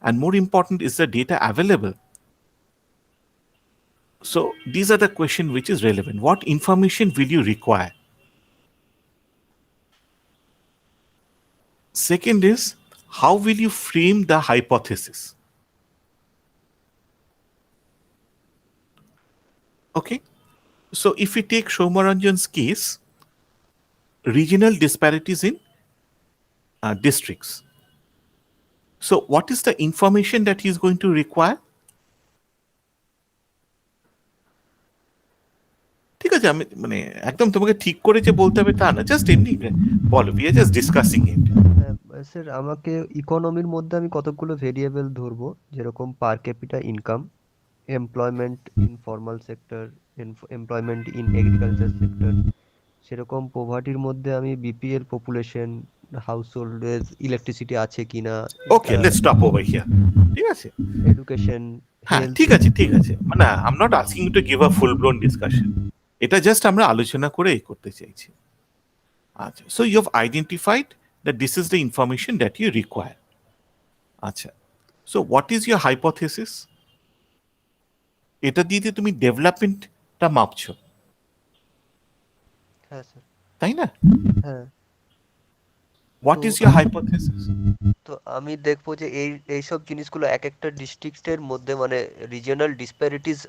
And more important, is the data available? So these are the questions which is relevant. What information will you require? Second is, how will you frame the hypothesis? Okay. So if we take Shomaranjan's case, regional disparities in districts. So what is the information that he is going to require? ঠিক আছে, আমি মানে একদম তোমাকে ঠিক করে যে বলতে হবে তা না, জাস্ট এমনি বলো, we are just discussing it. Sir আমাকে ইকোনমির মধ্যে আমি কতগুলো ভেরিয়েবল ধরবো, যেরকম পার capital income, employment in formal sector, employment in agriculture sector, সেরকম পোভার্টির মধ্যে আমি বিপিএল পপুলেশন, হাউসহোল্ডের ইলেকট্রিসিটি আছে কিনা, ওকে, লেটস স্টপ ওভার হিয়ার। ঠিক আছে, এডুকেশন, হ্যাঁ হেলথ। ঠিক আছে, ঠিক আছে, মানে I am not asking to give a full blown discussion, এটা জাস্ট আমরা আলোচনা করে এই করতে চাইছি। আচ্ছা, so you have identified that this is the information that you require. আচ্ছা, so what is your hypothesis? এটা দিয়ে তুমি ডেভেলপমেন্টটা মাপছো, হ্যাঁ স্যার। তাই না? হ্যাঁ। What is your hypothesis? তো আমি দেখবো যে এইসব জিনিসগুলো এক একটা ডিস্ট্রিক্টের মধ্যে মানে রিজিওনাল ডিসপ্যারিটিস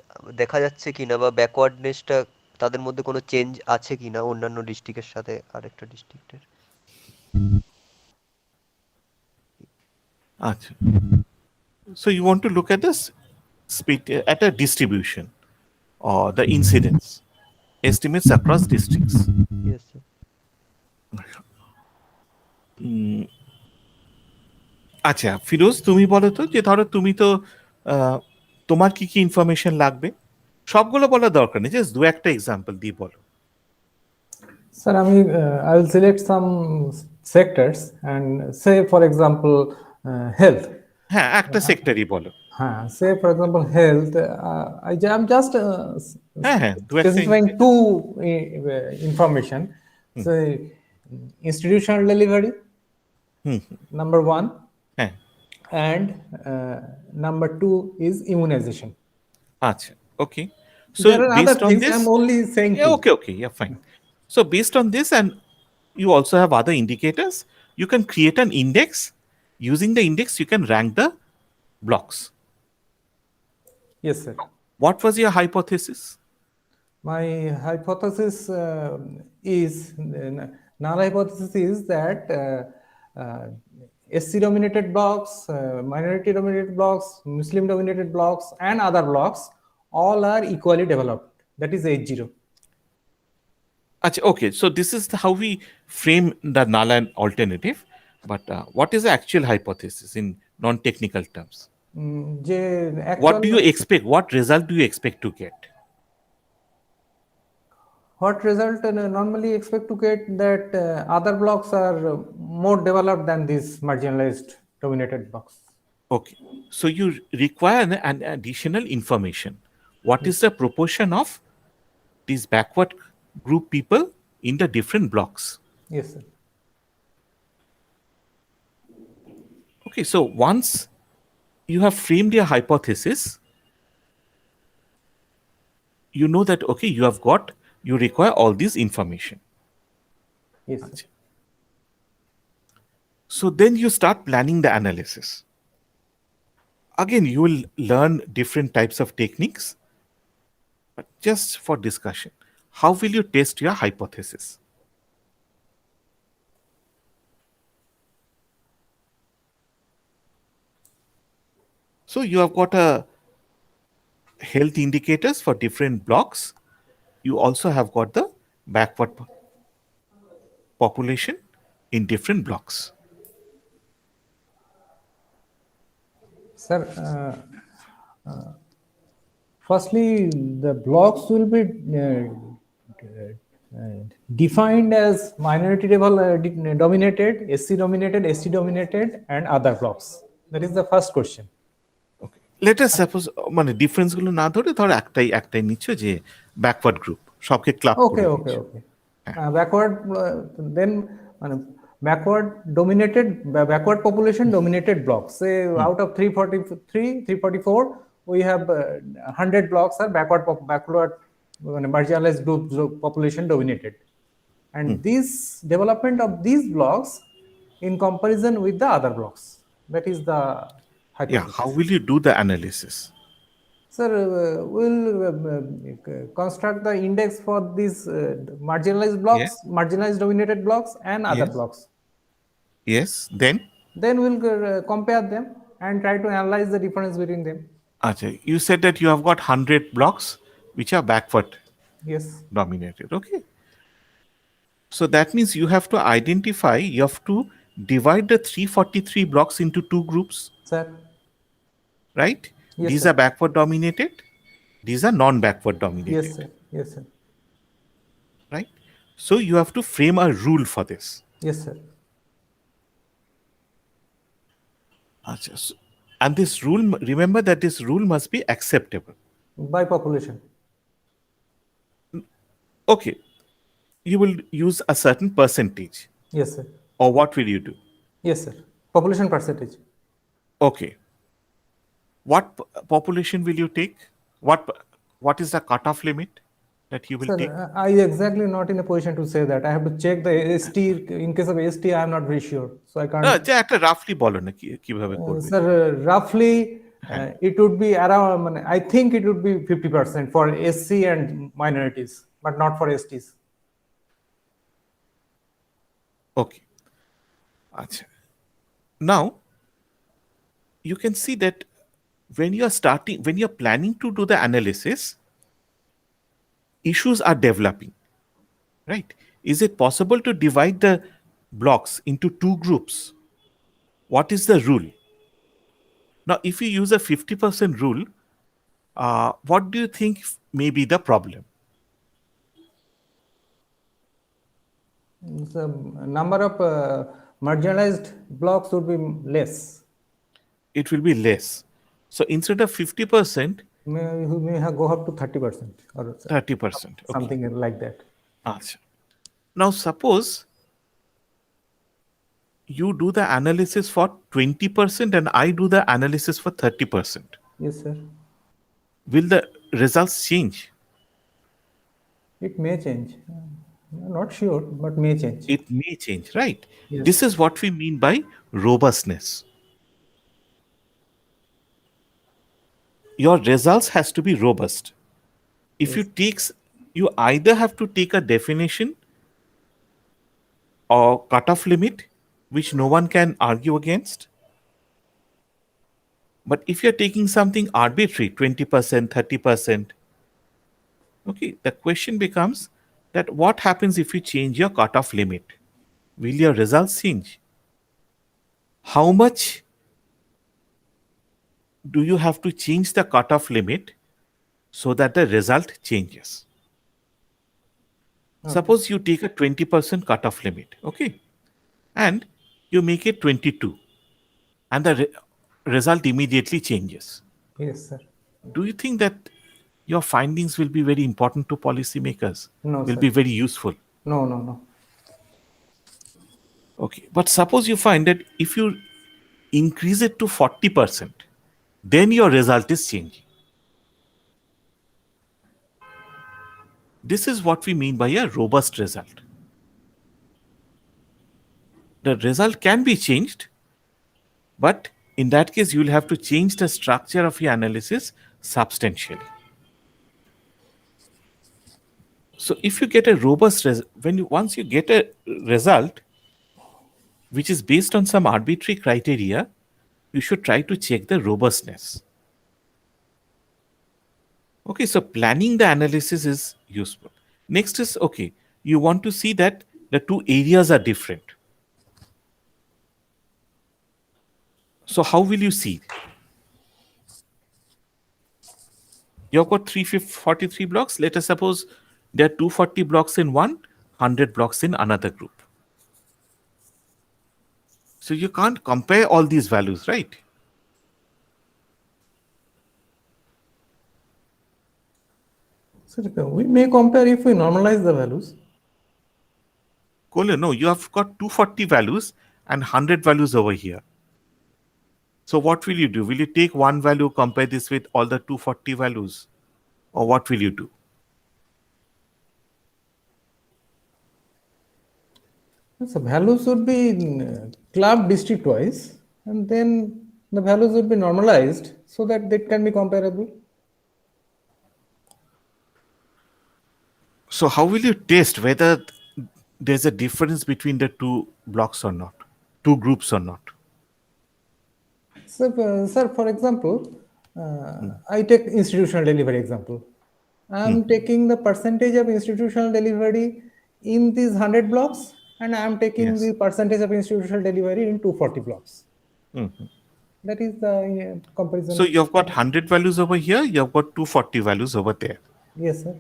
দেখা যাচ্ছে কিনা, বা ব্যাকওয়ার্ডনেসটা তাদের মধ্যে কোনো চেঞ্জ আছে কিনা অন্যান্য ডিস্ট্রিক্টের সাথে আরেকটা ডিস্ট্রিক্টের। আচ্ছা, so you want to look at this at a distribution or the incidence estimates across districts. Yes, sir. আচ্ছা ফিরোজ, তুমি বলো তো, যে ধরো তুমি তো তোমার কি কি ইনফরমেশন লাগবে, সবগুলো বলার দরকার নেই, জাস্ট দু একটা এক্সাম্পল দিয়ে বলো। Sir, I will select some sectors and say, for example, health. হ্যাঁ, একটা সেক্টরই বলো। Say, for example, health. I'm just হ্যাঁ, দু একটা specifying two information. Say, institutional delivery, number one, হ্যাঁ, and number two is immunization. আচ্ছা, okay. So There are other based on things. this, I'm only saying yeah, two. okay, yeah, fine. So based on this, and you also have other indicators, you can create an index. Using the index, you can rank the blocks. Yes, sir. What was your hypothesis? My hypothesis is null hypothesis is that SC dominated blocks, minority dominated blocks, Muslim dominated blocks, and other blocks all are equally developed. That is H0. Okay, so this is how we frame the null and alternative. But what is the actual hypothesis in non-technical terms? যে What actual do you expect? What result do you expect to get? what result normally expect to get that other blocks are more developed than these marginalized dominated blocks. Okay, so you require an additional information. What is the proportion of these backward group people in the different blocks? Yes, sir. Okay, so once you have framed your hypothesis, you know that okay, you require all this information. Yes, sir. So then you start planning the analysis. Again, you will learn different types of techniques, but just for discussion, how will you test your hypothesis? So you have got a health indicators for different blocks. You also have got the backward population in different blocks. Sir, firstly, the blocks will be defined as minority dominated, SC dominated, ST dominated, and other blocks. That is the first question. Okay. Let us suppose মানে difference গুলো না ধরে ধর একটাই নিচ্ছ যে backward group সবকে club করে Okay, দিচ্ছ। okay. Backward, then backward dominated, backward population dominated blocks. Say out of 343, 344, we have 100 blocks are backward marginalized group population dominated. And this development of these blocks in comparison with the other blocks. That is the Yeah, hypothesis. how will you do the analysis? Sir, we'll construct the index for these marginalized blocks, marginalized dominated blocks, and other Yes. blocks. Yes, then Then we'll compare them and try to analyze the difference between them. Acha, you said that you have got 100 blocks which are backward Yes, dominated. Okay. So that means you have to identify, you have to divide the 343 blocks into two groups, sir. right? Yes, These sir. are backward dominated, these are non-backward dominated, Yes, sir. Yes, sir. right? So you have to frame a rule for this. Yes, sir. Acha, and this rule, remember that this rule must be acceptable. By population. Okay, you will use a certain percentage, Yes, sir. or what will you do? Yes, sir. Population percentage. Okay, what population will you take? What is the cutoff limit that you will Sir, take? I exactly not in a position to say that. I have to check the ST. In case of ST, I am not very sure, so I can't. যে একটা রাফলি বলো না কিভাবে করবে। Sir, roughly, it would be around. I think it would be 50% for SC and minorities, but not for STs. Okay, আচ্ছা, now you can see that when you are planning to do the analysis, issues are developing, right? Is it possible to divide the blocks into two groups? What is the rule? Now, if you use a 50% rule, what do you think may be the problem? The number of marginalized blocks would be less. It will be less. So instead of 50%, May have go up to 30% or 30%. Okay. something like that. Acha. Now suppose you do the analysis for 20% and I do the analysis for 30%. Yes, sir. Will the results change? It may change. Not sure, but may change. It may change, right? Yes. This is what we mean by robustness. Your results has to be robust. If you either have to take a definition or cutoff limit which no one can argue against. But if you're taking something arbitrary, 20%, 30%, okay, the question becomes that what happens if you change your cutoff limit? Will your results change? How much do you have to change the cutoff limit so that the result changes? Okay. Suppose you take a 20% cutoff limit, okay, and you make it 22, and the result immediately changes. Yes, sir. Do you think that your findings will be very important to policymakers? No, Will sir. be very useful? No, no, no. Okay, but suppose you find that if you increase it to 40%, then your result is changing. This is what we mean by a robust result. The result can be changed, but in that case, you will have to change the structure of your analysis substantially. So, if you get a robust once you get a result which is based on some arbitrary criteria, you should try to check the robustness. Okay, so planning the analysis is useful. Next is okay, you want to see that the two areas are different. So, how will you see? You've got 343 blocks. Let us suppose there are 240 blocks in one, 100 blocks in another group. So, you can't compare all these values, right? Sir, we may compare if we normalize the values. Kohler, no, you have got 240 values and 100 values over here. So, what will you do? Will you take one value, compare this with all the 240 values? Or what will you do? So values would be clubbed district wise, and then the values would be normalized so that they can be comparable. So, how will you test whether there's a difference between the two blocks or not, two groups or not? So, sir, for example, I take institutional delivery example. I'm taking the percentage of institutional delivery in these 100 blocks, and I'm taking Yes. the percentage of institutional delivery in 240 blocks. That is the So, comparison. you've got 100 values over here, you've got 240 values over there. Yes, sir.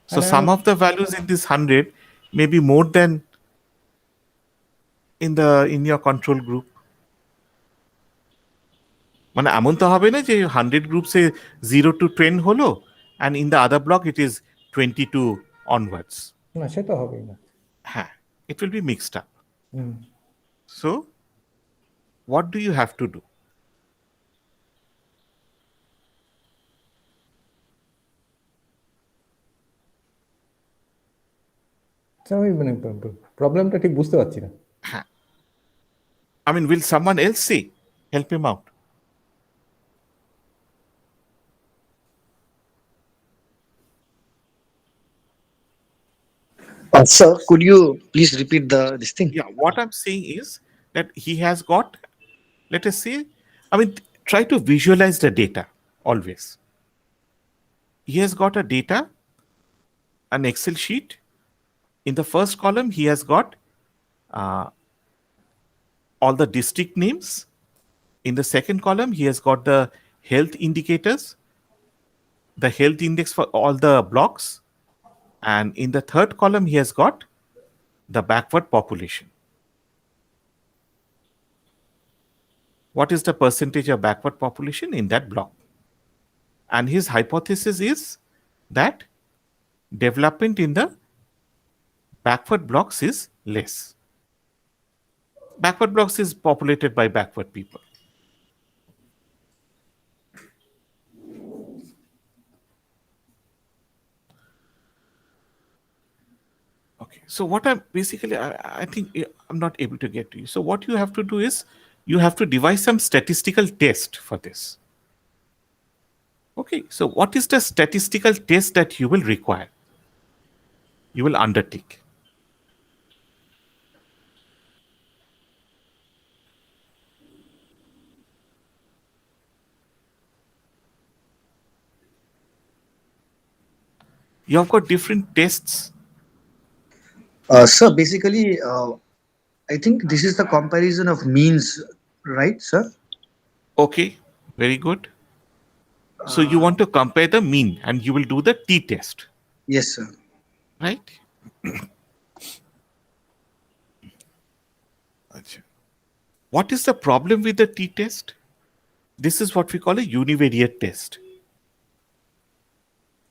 So, And some I'm of the values in this 100 may be more than in your control group. মানে এমন তো হবে না যে 100 গ্রুপসে 0 to 10 হলো and in the other block it is 22 onwards. না সে তো হবেই না। হ্যাঁ, it will be mixed up. Hmm. So, what do you have to do? Sir আমি মানে প্রবলেমটা ঠিক বুঝতে পারছি না। হ্যাঁ, I mean, will someone else say? Help him out. Sir, could you please repeat this thing? Yeah, what I'm saying is that he has got, let us say, I mean, try to visualize the data always. He has got a data, an Excel sheet. In the first column, he has got all the district names. In the second column, he has got the health indicators, the health index for all the blocks. And in the third column, he has got the backward population. What is the percentage of backward population in that block? And his hypothesis is that development in the backward blocks is less. Backward blocks is populated by backward people. Okay, so what I'm basically, I think I'm not able to get to you. So what you have to do is you have to devise some statistical test for this. Okay, so what is the statistical test that you will require? You will undertake. You have got different tests. Sir, basically, I think this is the comparison of means, right, sir? Okay, very good. So you want to compare the mean and you will do the t test, Yes, sir. right? Acha. What is the problem with the t test? This is what we call a univariate test.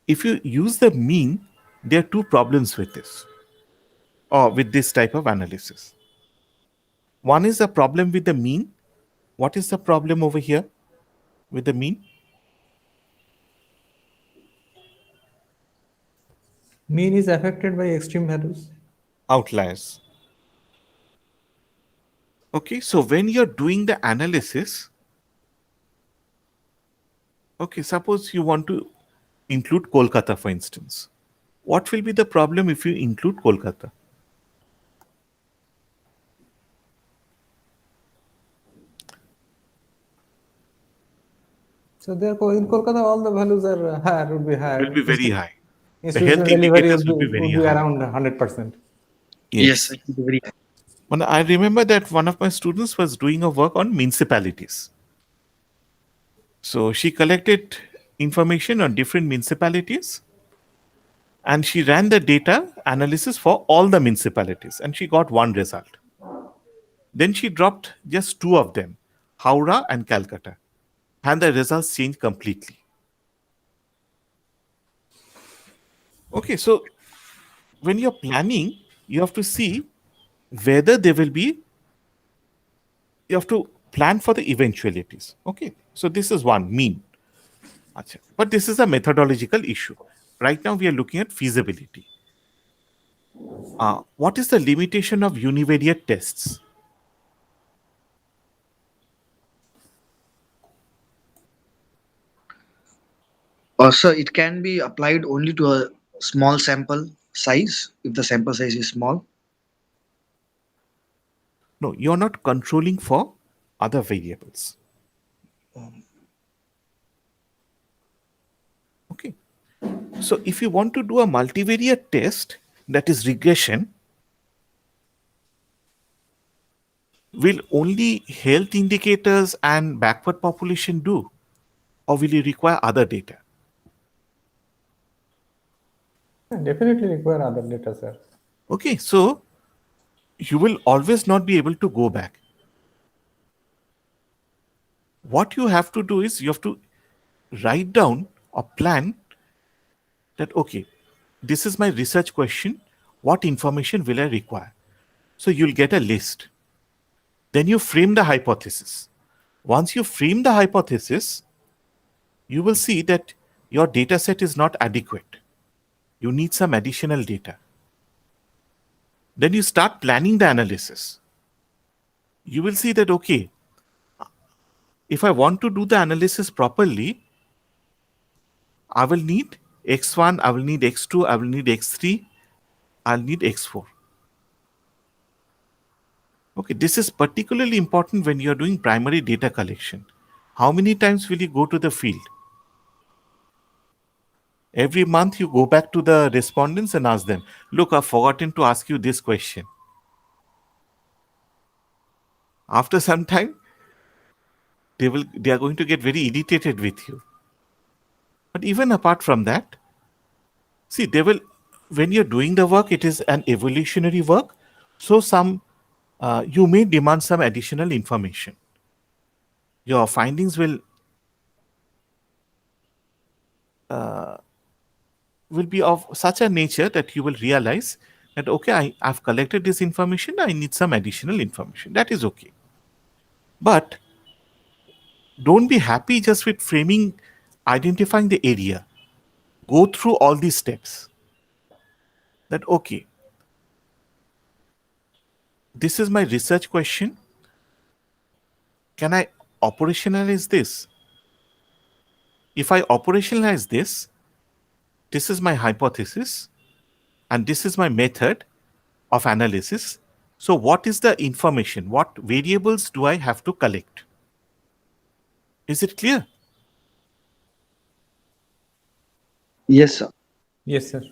If you use the mean, there are two problems with this or with this type of analysis. One is the problem with the mean. What is the problem over here with the mean? Mean is affected by extreme values. Outliers. Okay, so when you're doing the analysis, okay, suppose you want to include Kolkata, for instance. What will be the problem if you include Kolkata? So therefore, in Kolkata, all the values are higher, would be Will higher. be very high. The Institutional health delivery indicators will be very would be high. around 100%. Yes, Yes. it is very. When I remember that one of my students was doing a work on municipalities. So she collected information on different municipalities and she ran the data analysis for all the municipalities and she got one result. Then she dropped just two of them, Howrah and Calcutta, and the results changed completely. Okay, so when you're planning, you have to see whether there will be, you have to plan for the eventualities. Okay, so this is one mean. Acha. But this is a methodological issue. Right now, we are looking at feasibility. What is the limitation of univariate tests? Also, it can be applied only to a small sample size if the sample size is small. No, you're not controlling for other variables. Okay. So if you want to do a multivariate test, that is regression, will only health indicators and backward population do? Or will you require other data? Definitely require other data, sir. Okay, so you will always not be able to go back. What you have to do is you have to write down a plan that, okay, this is my research question. What information will I require? So you'll get a list. Then you frame the hypothesis. Once you frame the hypothesis, you will see that your data set is not adequate. You need some additional data. Then you start planning the analysis. You will see that, okay, if I want to do the analysis properly, I will need X1, I will need X2, I will need X3, I'll need X4. Okay, this is particularly important when you're doing primary data collection. How many times will you go to the field? Every month you go back to the respondents and ask them, look, I've forgotten to ask you this question. After some time, they are going to get very irritated with you. But even apart from that, see, they will, when you're doing the work, it is an evolutionary work. So you may demand some additional information. Your findings will be of such a nature that you will realize that, okay, I've collected this information, I need some additional information. That is okay. But don't be happy just with framing, identifying the area. Go through all these steps. That, okay, this is my research question. Can I operationalize this? If I operationalize this, this is my hypothesis and this is my method of analysis. So, what is the information? What variables do I have to collect? Is it clear? Yes, sir. Yes, sir.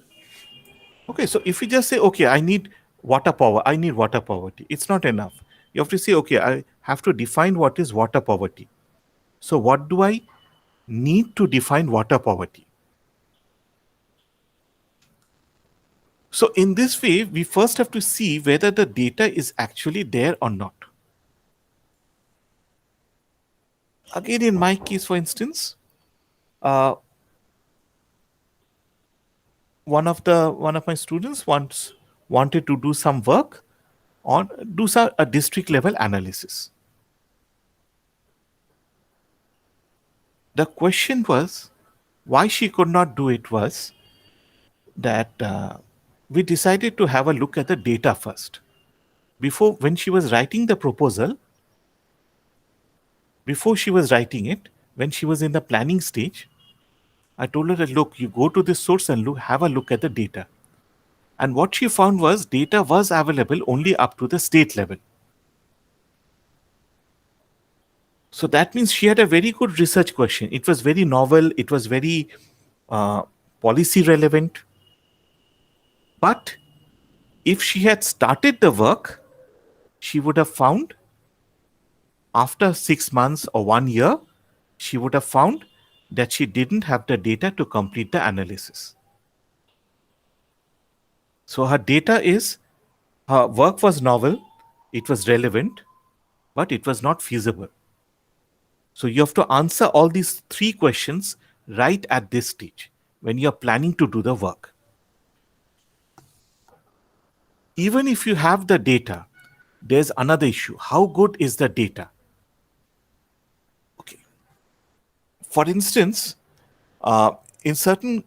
Okay, so if you just say, okay, I need water poverty, it's not enough. You have to say, okay, I have to define what is water poverty. So what do I need to define water poverty? So in this way, we first have to see whether the data is actually there or not. Again, in my case, for instance, uh, one of my students once wanted to do some work on a district level analysis. The question was why she could not do it was that we decided to have a look at the data first. Before, when she was writing the proposal, before she was writing it, when she was in the planning stage, I told her that look, you go to this source and have a look at the data. And what she found was data was available only up to the state level. So that means she had a very good research question. It was very novel, it was very uh, policy relevant. But if she had started the work, she would have found after 6 months or 1 year, she would have found that she didn't have the data to complete the analysis. So her work was novel, it was relevant, but it was not feasible. So you have to answer all these three questions right at this stage when you're planning to do the work. Even if you have the data, there's another issue. How good is the data? Okay. For instance, in certain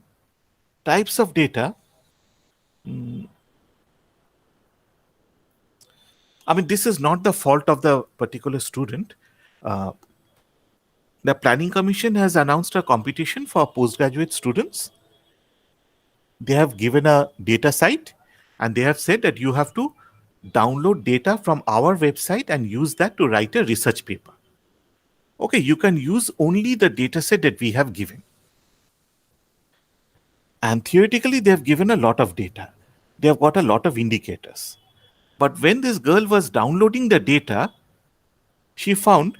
types of data, I mean, this is not the fault of the particular student. Uh, the Planning Commission has announced a competition for postgraduate students. They have given a data site and they have said that you have to download data from our website and use that to write a research paper. Okay, you can use only the data set that we have given. And theoretically, they have given a lot of data. They have got a lot of indicators. But when this girl was downloading the data, she found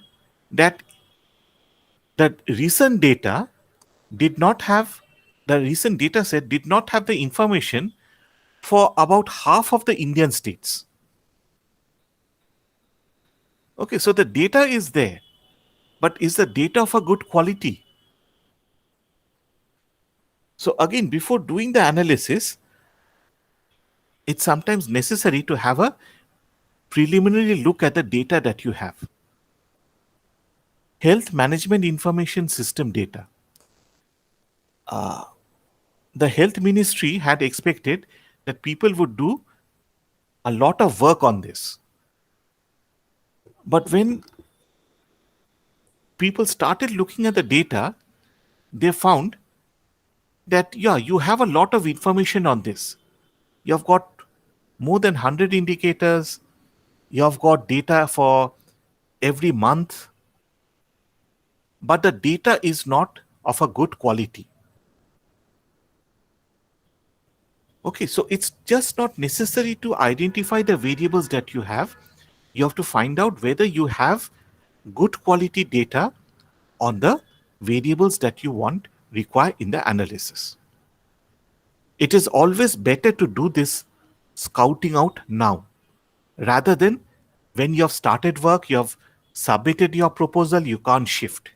that the recent data did not have the recent data set did not have the information for about half of the Indian states. Okay, so the data is there, but is the data of a good quality? So again, before doing the analysis, it's sometimes necessary to have a preliminary look at the data that you have. Health Management Information System data. The health ministry had expected that people would do a lot of work on this. But when people started looking at the data, they found that, yeah, you have a lot of information on this. You've got more than 100 indicators, you've got data for every month, but the data is not of a good quality. Okay, so it's just not necessary to identify the variables that you have. You have to find out whether you have good quality data on the variables that you want require in the analysis. It is always better to do this scouting out now rather than when you have started work, you have submitted your proposal, you can't shift.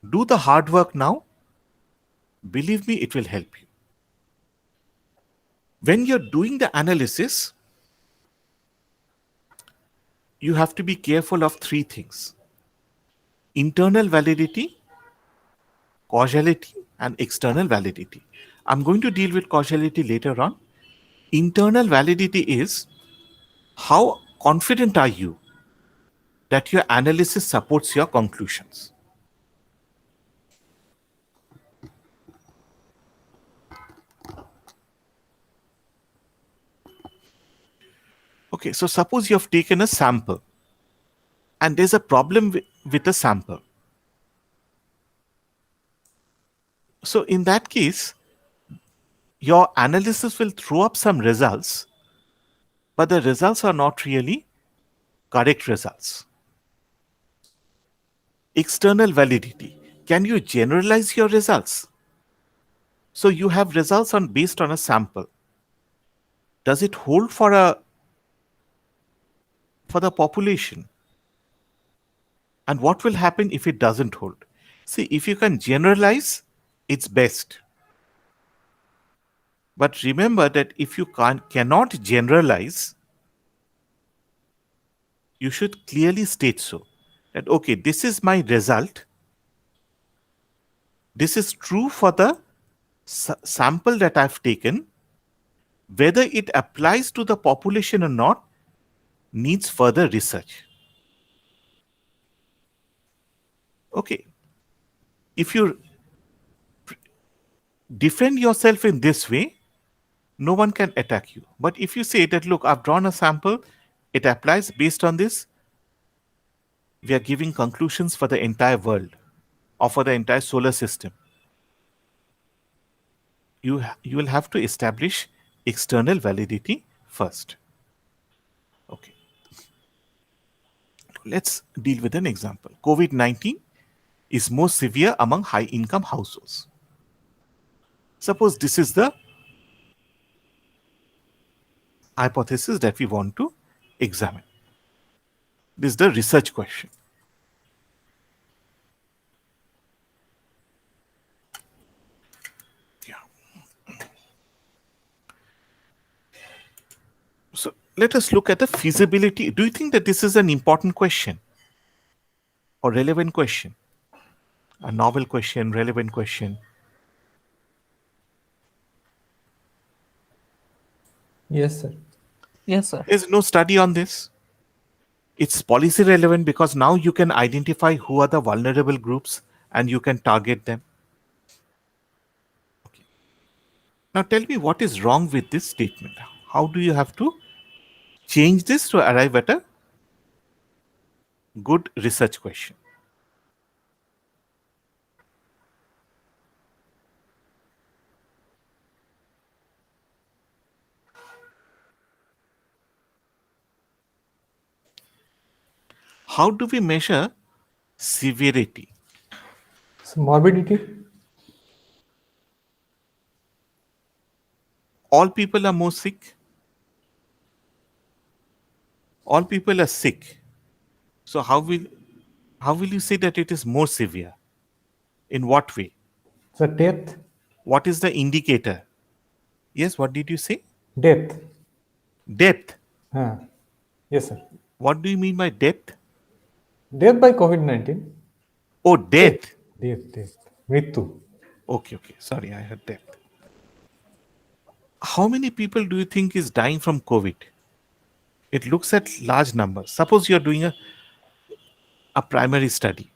Do the hard work now. Believe me, it will help you. When you're doing the analysis, you have to be careful of three things: internal validity, causality, and external validity. I'm going to deal with causality later on. Internal validity is how confident are you that your analysis supports your conclusions. Okay, so suppose you have taken a sample and there's a problem with the sample. So in that case, your analysis will throw up some results, but the results are not really correct results. External validity. Can you generalize your results? So you have results on based on a sample. Does it hold for the population? And what will happen if it doesn't hold? See, if you can generalize, it's best. But remember that if you cannot generalize, you should clearly state so. That okay, this is my result. This is true for the sample that I've taken. Whether it applies to the population or not needs further research. Okay. If you defend yourself in this way, no one can attack you. But if you say that, look, I've drawn a sample, it applies based on this, we are giving conclusions for the entire world or for the entire solar system. You will have to establish external validity first. Okay. Let's deal with an example. COVID-19 is more severe among high income households. Suppose this is the hypothesis that we want to examine. This is the research question. Yeah. So let us look at the feasibility. Do you think that this is an important question or relevant question? A novel question, relevant question? Yes, sir. Yes, sir. There's no study on this. It's policy relevant because now you can identify who are the vulnerable groups and you can target them. Okay. Now tell me what is wrong with this statement. How do you have to change this to arrive at a good research question? How do we measure severity? So morbidity. All people are more sick. All people are sick. So how will you say that it is more severe? In what way? So death. What is the indicator? Yes, what did you say? Death. Death. Yes, sir. What do you mean by death? Death by COVID-19. Oh, death. Death. Mrityu. Okay. Sorry, I heard death. How many people do you think is dying from COVID? It looks at large numbers. Suppose you're doing a primary study.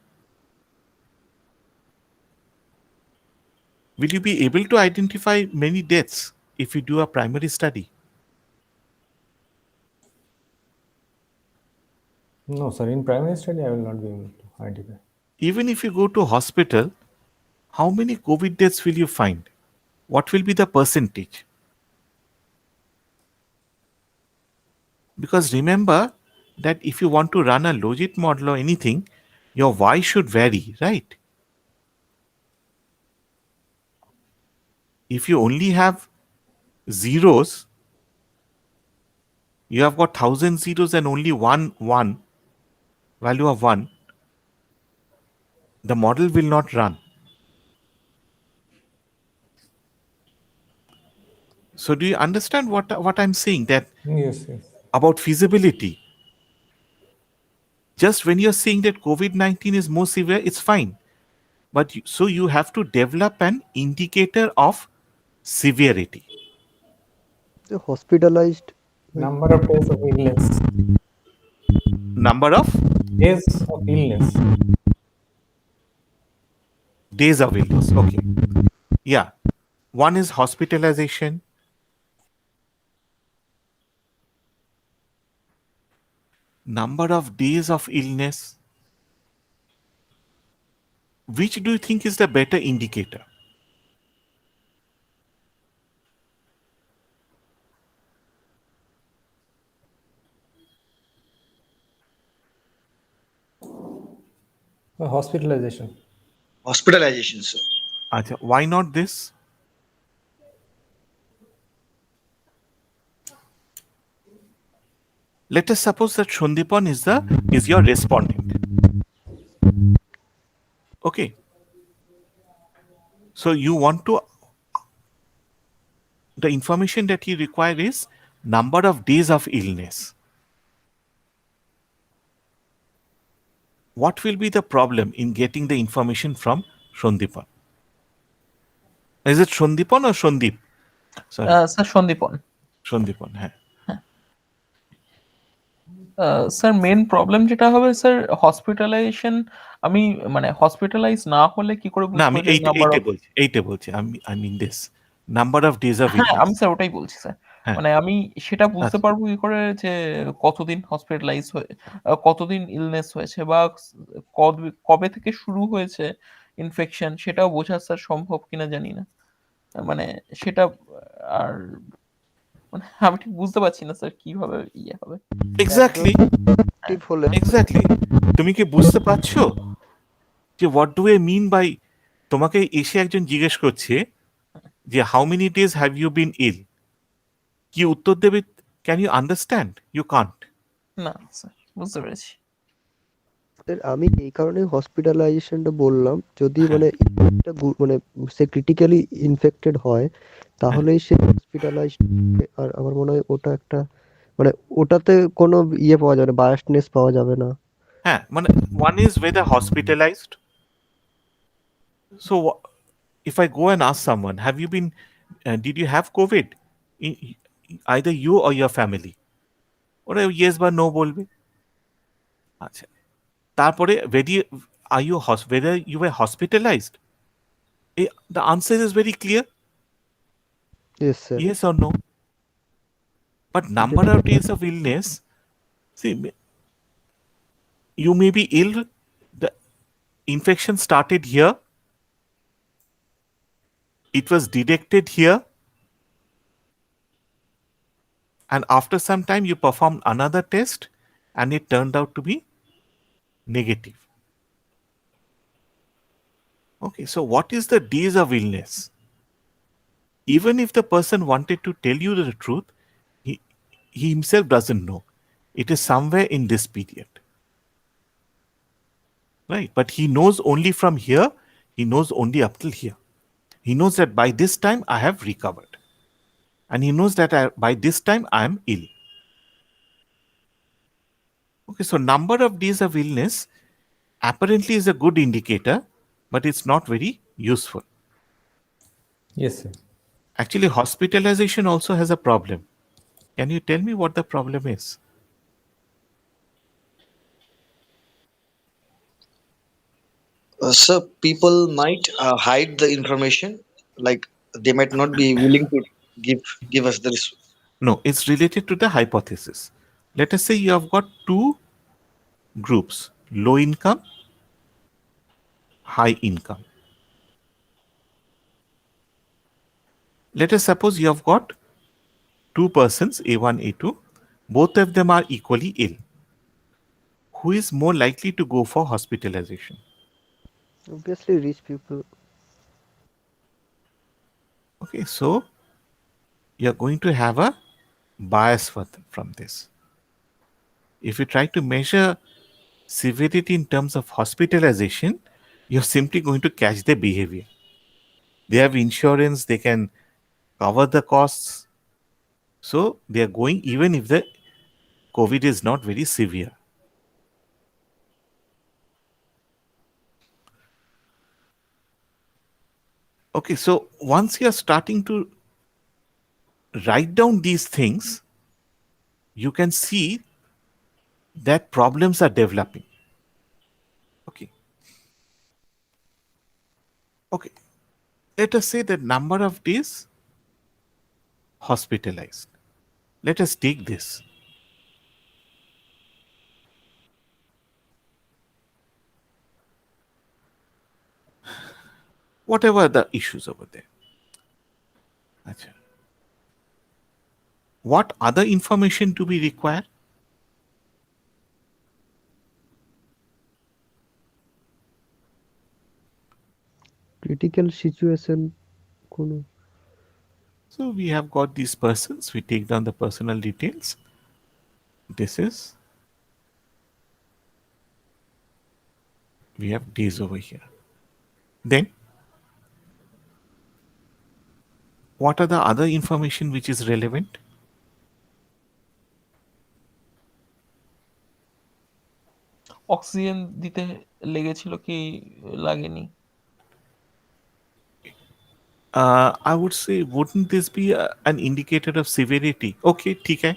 Will you be able to identify many deaths if you do a primary study? No, sir. In primary study, I will not be able to identify. Even if you go to hospital, how many COVID deaths will you find? What will be the percentage? Because remember that if you want to run a logit model or anything, your Y should vary, right? If you only have zeros, you have got 1,000 zeros and only one value of 1, the model will not run. So do you understand what I'm saying? That Yes. about feasibility. Just when you're saying that COVID-19 is more severe, it's fine. But so you have to develop an indicator of severity. The hospitalized, Number of days of illness. Number of Days of illness. days of illness. Okay. Yeah. One is hospitalization. Number of days of illness. Which do you think is the better indicator? Hospitalization. Hospitalization, sir. Acha, why not this? Let us suppose that Shondipan is your respondent. Okay. So you want to, the information that you require is number of days of illness. What will be the problem in getting the information from Shondipan? Is it Shondipan or Shondip? Sorry, sir Sandipan. Shondipan. হ্যাঁ। Sir main problem যেটা হবে sir hospitalisation, আমি মানে hospitalise না হলে কি করে না বুঝবো আমি যে এইটা নাম্বার এইটা অফ, বলছি, এইটা বলছি আমি I mean this number of days of হ্যাঁ ইলনেস। আমি স্যার ওটাই বলছি স্যার। হ্যাঁ, মানে আমি সেটা বুঝতে আচ্ছা। পারবো কি করে যে কতদিন হসপিটালাইজ হয়ে কতদিন ইলনেস হয়েছে বা কবে কবে থেকে শুরু হয়েছে ইনফেকশন, সেটাও বোঝা স্যার সম্ভব কিনা জানি না। মানে সেটা আর মানে আমি ঠিক বুঝতে পারছি না স্যার কিভাবে ইয়ে হবে। এক্স্যাক্টলি, অ্যাক্টিভ হলে এক্স্যাক্টলি। তুমি কি বুঝতে পারছো যে what do I mean by, তোমাকে এসে একজন জিজ্ঞেস করছে যে how many days have you been ill, কি উত্তর দেবে? Can you understand? You can't. না স্যার বুঝতে পেরেছি। আমি এই কারণে হসপিটালাইজেশনটা বললাম, যদি হ্যাঁ, মানে মানে সে ক্রিটিক্যালি ইনফেক্টেড হয় তাহলেই সে হসপিটালাইজ। আর আমার মনে হয় ওটা একটা মানে ওটাতে কোনো ইয়ে পাওয়া যাবে না, বায়াসনেস পাওয়া যাবে না। হ্যাঁ, মানে one is whether hospitalized. So if I go and ask someone, have you been, did you have COVID? Either you or your family, ওরা ইয়েস বা নো বলবে। আচ্ছা, তারপরে whether you were hospitalized, the answer is very clear, yes sir. yes or no. But number of days of illness, see, you may be ill, the infection started here, it was detected here, and after some time you performed another test and it turned out to be negative. Okay, so what is the days of illness? Even if the person wanted to tell you the truth, he, he himself doesn't know. It is somewhere in this period. Right? But he knows only from here, he knows only up till here. He knows that by this time I have recovered. And he knows that by this time I am ill. Okay, so number of days of illness apparently is a good indicator, but it's not very useful. Yes, sir. Actually, hospitalization also has a problem. Can you tell me what the problem is? Sir, people might hide the information, like they might not be willing to give give us this. No, it's related to the hypothesis. Let us say you have got two groups, low income, high income. Let us suppose you have got two persons, A1, A2, both of them are equally ill. Who is more likely to go for hospitalization? Obviously rich people. Okay, so you're going to have a bias from this. If you try to measure severity in terms of hospitalization, you're simply going to catch their behavior. They have insurance, they can cover the costs. So they are going even if the COVID is not very severe. Okay, so once you are starting to write down these things, you can see that problems are developing. Okay. Okay. Let us say the number of days hospitalized. Let us take this. Whatever the issues over there. Achha. What other information do we require? Critical situation কোনো So we have got these persons. We take down the personal details. This is, we have days over here. Then what are the other information which is relevant? Oxygen দিতে লেগেছিল কি লাগেনি? I would say, wouldn't this be an indicator of severity? Okay, ठीक है.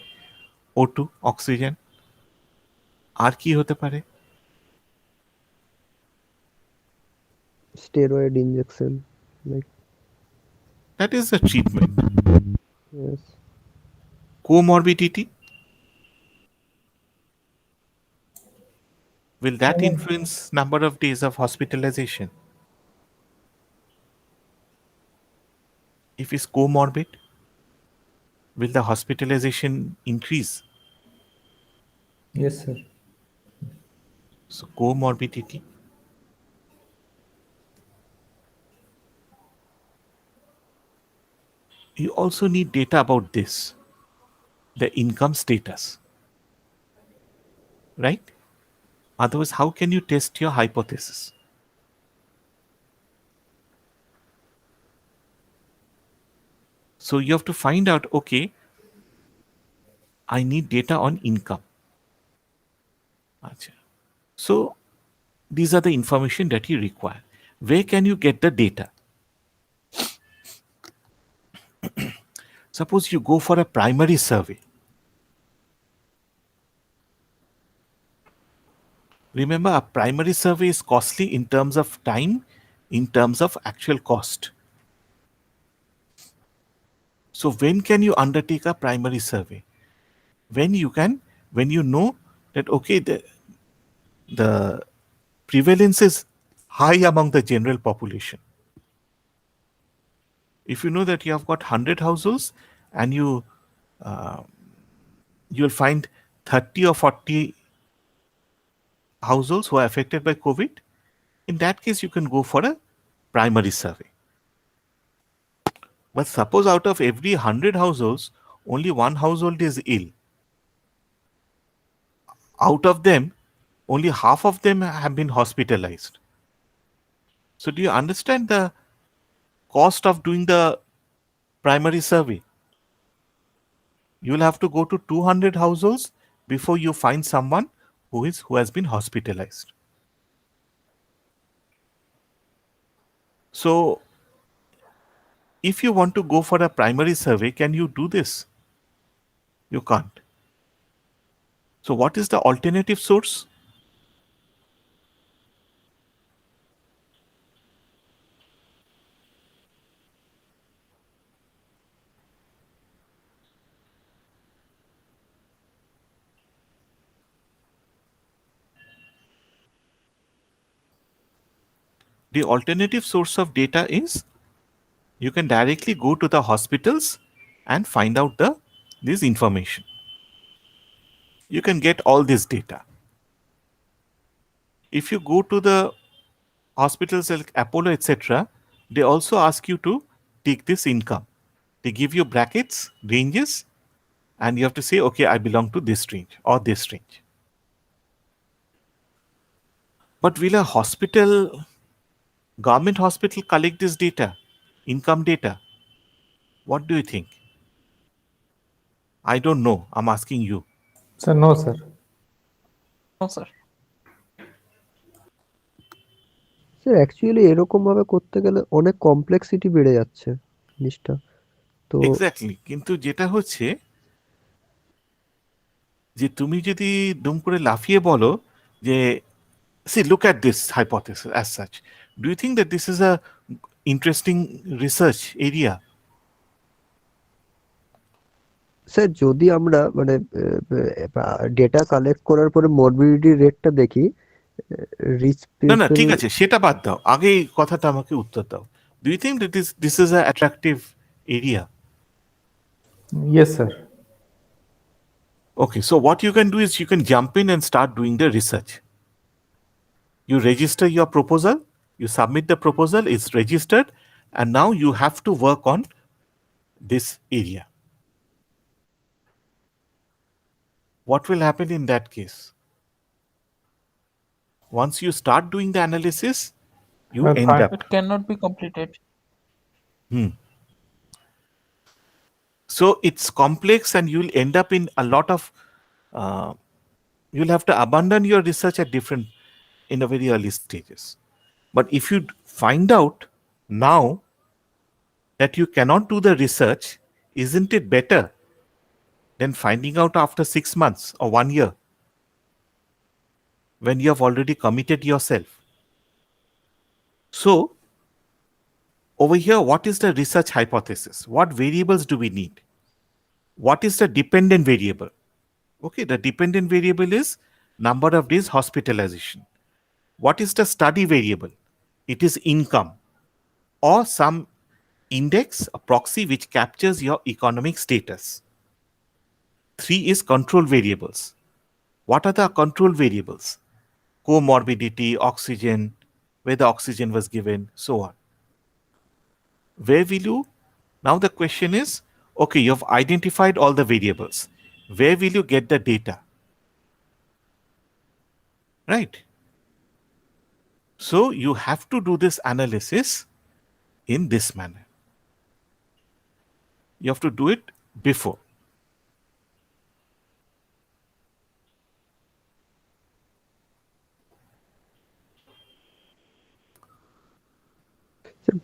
O2, oxygen. আর কি হতে পারে? Steroid injection like That is a treatment. Yes Comorbidity. Will that influence number of days of hospitalization? If it's comorbid, will the hospitalization increase? Yes, sir. So comorbidity. You also need data about this, the income status, right? Otherwise, how can you test your hypothesis? So you have to find out, okay, I need data on income. Achha. So these are the information that you require. Where can you get the data? Suppose you go for a primary survey. Remember, a primary survey is costly in terms of time, in terms of actual cost. So when can you undertake a primary survey? When you know that, okay, the prevalence is high among the general population. If you know that you have got 100 households and you'll find 30 or 40 households who are affected by COVID, in that case you can go for a primary survey. But suppose out of every 100 households, only one household is ill. Out of them, only half of them have been hospitalized. So do you understand the cost of doing the primary survey? You'll have to go to 200 households before you find someone who has been hospitalized. So if you want to go for a primary survey, can you do this? You can't. So what is the alternative source? The alternative source of data is you can directly go to the hospitals and find out this information. You can get all this data. If you go to the hospitals like Apollo, etc., they also ask you to take this income. They give you brackets, ranges, and you have to say, okay, I belong to this range or this range. But will a government hospital collect this data, income data? What do you think? I don't know. I'm asking you. Sir, no, sir. No, sir. Sir actually এরকম ভাবে করতে গেলে অনেক complexity বেড়ে যাচ্ছে জিনিসটা তো exactly, কিন্তু যেটা হচ্ছে যে তুমি যদি দুম করে লাফিয়ে বলো যে see, look at this hypothesis as such. Do you think that this is a interesting research area? Sir যদি আমরা মানে ডেটা কালেক্ট করার পরে মরবিডিটি রেটটা দেখি রিচ না না, পিপল ঠিক আছে, সেটা বাদ দাও, আগে এই কথাটা আমাকে উত্তর দাও। Do you think that this is an attractive area? Yes, sir. Okay, so what you can do is you can jump in and start doing the research. You register your proposal You submit the proposal, it's registered, and now you have to work on this area. What will happen in that case? Once you start doing the analysis, you Well, end fine. up. It cannot be completed. So it's complex, and you'll end up in a lot of. You'll have to abandon your research at different, in a very early stages. But if you find out now that you cannot do the research, isn't it better than finding out after 6 months or 1 year when you have already committed yourself? So, over here, what is the research hypothesis? What variables do we need? What is the dependent variable? Okay, the dependent variable is number of days hospitalization. What is the study variable? It is income or some index, a proxy which captures your economic status. 3 is control variables. What are the control variables? Comorbidity, oxygen, where the oxygen was given, so on. Where will you? Now the question is, okay, you've identified all the variables. Where will you get the data? Right? So you have to do this analysis in this manner. You have to do it before.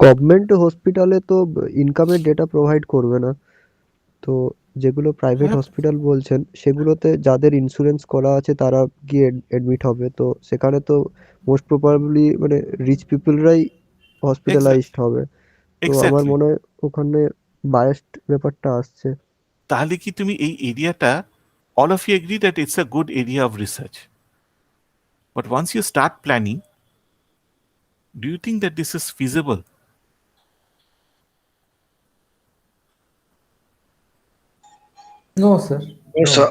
Government হসপিটালে তো ইনকামের data provide করবে না, তো যেগুলো private hospital বলছেন সেগুলোতে যাদের ইন্স্যুরেন্স করা আছে তারা গিয়ে অ্যাডমিট হবে, তো সেখানে তো মোস্ট প্রবাবলি মানে রিচ পিপলরাই হসপিটালাইজড হবে, তো আমার এক্স্যাক্টলি। মনে হয় ওখানে বায়াসড ব্যাপারটা আসছে। তাহলে কি তুমি এই এরিয়াটা, all of you agree that it's a good area of research. But once you start planning, do you think that this is feasible? No, sir. Yes, No.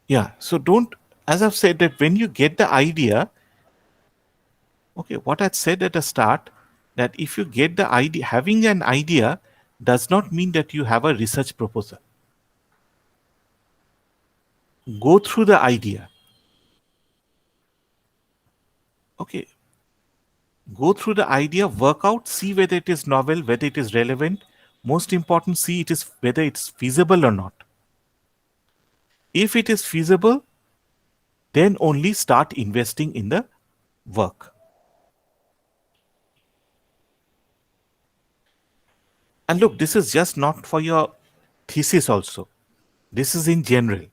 Yeah. So don't, as I've said, that when you get the idea, okay, what I said at the start, that if you get the idea, having an idea does not mean that you have a research proposal. Go through the idea. Okay. Go through the idea, work out, see whether it is novel, whether it is relevant. Most important, see it is whether it's feasible or not. If it is feasible, then only start investing in the work. And look, this is just not for your thesis also. This is in general.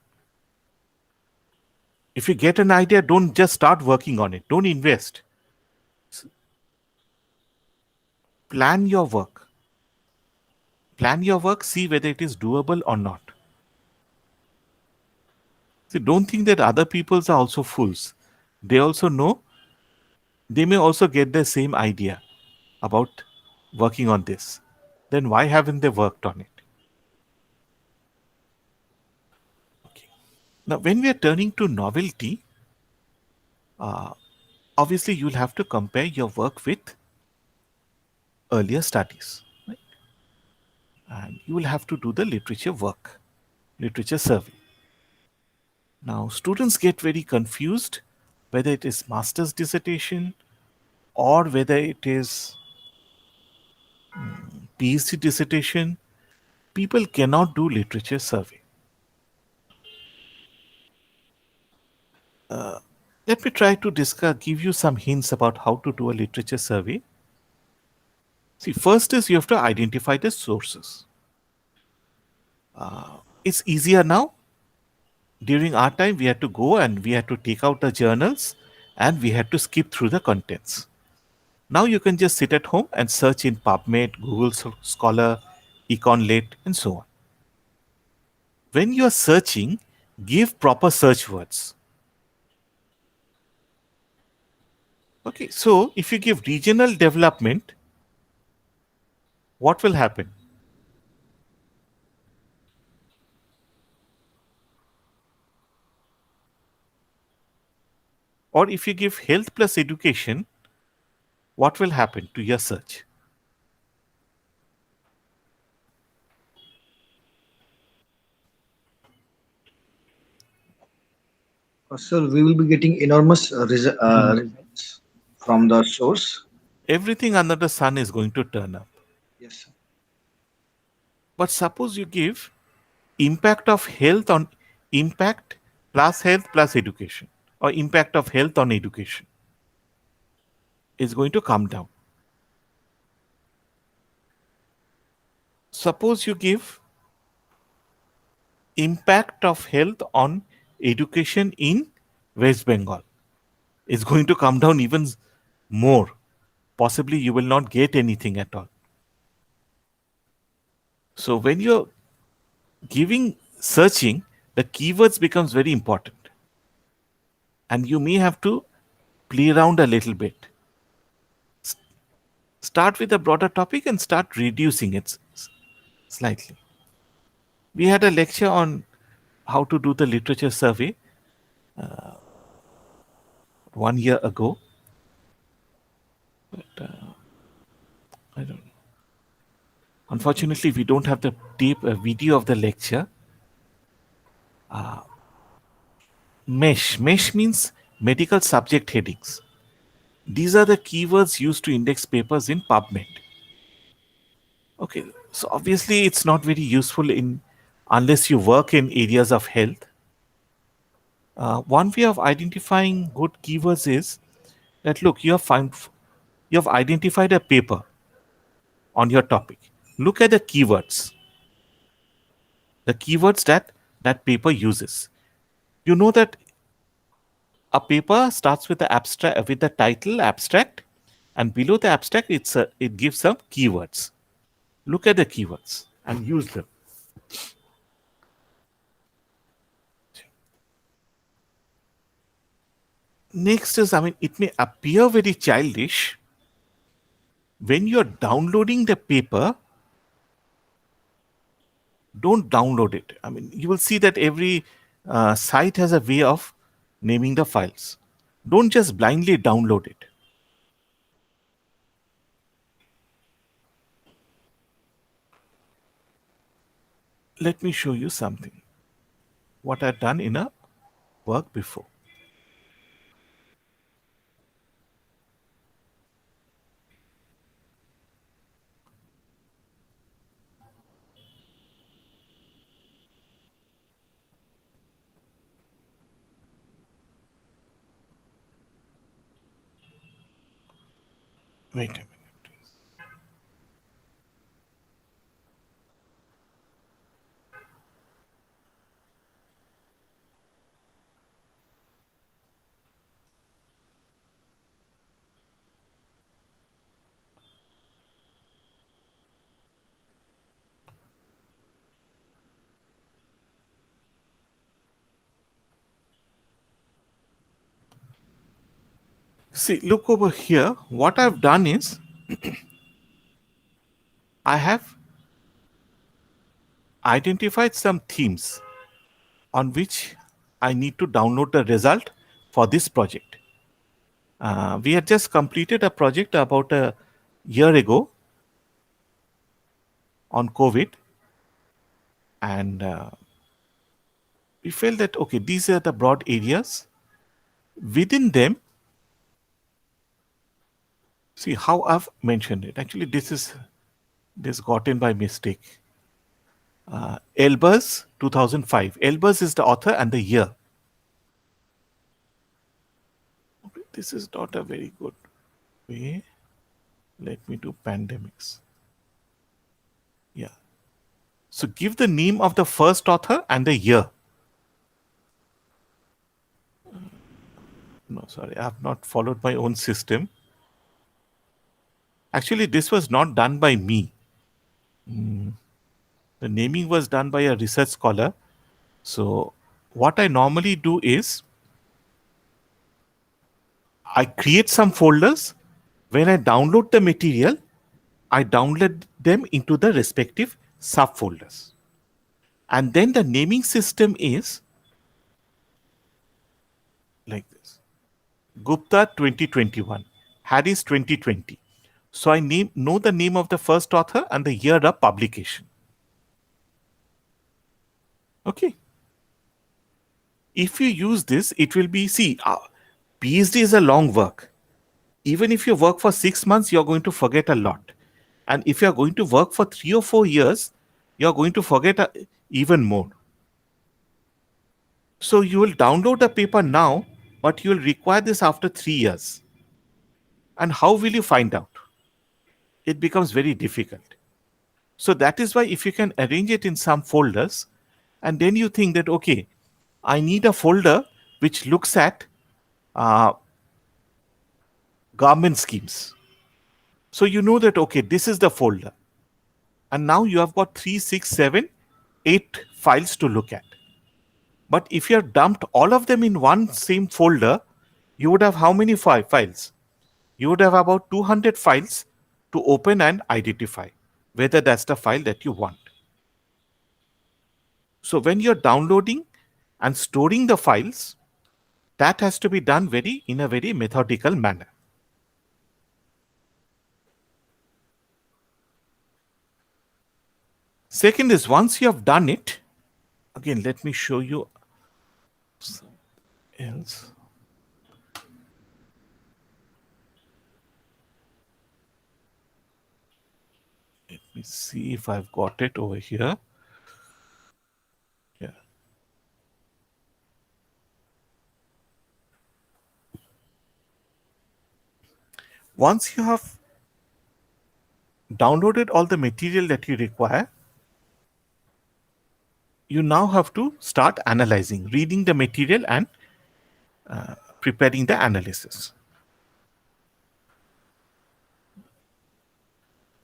If you get an idea, don't just start working on it. Don't invest. Plan your work. Plan your work, see whether it is doable or not. See, don't think that other peoples are also fools. They also know, they may also get the same idea about working on this. Then why haven't they worked on it? Okay. Now, when we are turning to novelty, obviously you'll have to compare your work with earlier studies, right? And you will have to do the literature work, literature survey. Now, students get very confused whether it is master's dissertation or whether it is PhD dissertation. People cannot do literature survey. Let me try to discuss, give you some hints about how to do a literature survey. See, first is you have to identify the sources. It's easier now. During our time, we had to go and we had to take out the journals and we had to skip through the contents. Now you can just sit at home and search in PubMed, Google Scholar, EconLit, and so on. When you are searching, give proper search words. Okay, so if you give regional development, what will happen? Or if you give health plus education, what will happen to your search? So we will be getting enormous results from the source. Everything under the sun is going to turn up. Yes, sir. But suppose you give impact of health on impact plus health plus education, or impact of health on education is going to come down. Suppose you give impact of health on education in West Bengal, is going to come down even more. Possibly you will not get anything at all. So when you're giving searching, the keywords becomes very important, and you may have to play around a little bit. Start with a broader topic and start reducing it slightly. We had a lecture on how to do the literature survey 1 year ago. I don't know. Unfortunately, we don't have the tape, video of the lecture. Mesh. Mesh means medical subject headings. These are the keywords used to index papers in PubMed. Okay, so obviously it's not very useful in unless you work in areas of health. One way of identifying good keywords is that look, you have identified a paper on your topic. Look at the keywords that that paper uses. You know that a paper starts with the abstract with the title abstract, and below the abstract it gives some keywords. Look at the keywords and use them. Next is, I mean, it may appear very childish when you're downloading the paper. Don't download it. I mean, you will see that every site has a way of naming the files. Don't just blindly download it. Let me show you something. What I've done in a work before. Wait a minute. See, look over here. What I've done is I have identified some themes on which I need to download the result for this project. We had just completed a project about a year ago on COVID, and we felt that okay, these are the broad areas. Within them, see how I've mentioned it. Actually, this got in by mistake. Elbers 2005. Elbers is the author and the year. Okay, this is not a very good way. Let me do pandemics. Yeah. So give the name of the first author and the year. No, sorry, I have not followed my own system. Actually, this was not done by me. The naming was done by a research scholar. So what I normally do is I create some folders. When I download the material, I download them into the respective subfolders. And then the naming system is like this. Gupta 2021. Harris 2020. So I know the name of the first author and the year of publication. Okay. If you use this, it will be, see, PhD is a long work. Even if you work for 6 months, you're going to forget a lot. And if you're going to work for 3 or 4 years, you're going to forget even more. So you will download the paper now, but you will require this after 3 years. And how will you find out? It becomes very difficult. So that is why if you can arrange it in some folders, and then you think that, okay, I need a folder which looks at uh, government schemes. So you know that, okay, this is the folder. And now you have got 3, 6, 7, 8 files to look at. But if you have dumped all of them in one same folder, you would have how many files? You would have about 200 files to open and identify whether that's the file that you want. So when you're downloading and storing the files, that has to be done in a very methodical manner. Second is, once you have done it, again, let me show you something else. Let me see if I've got it over here. Yeah. Once you have downloaded all the material that you require, you now have to start analyzing, reading the material and preparing the analysis.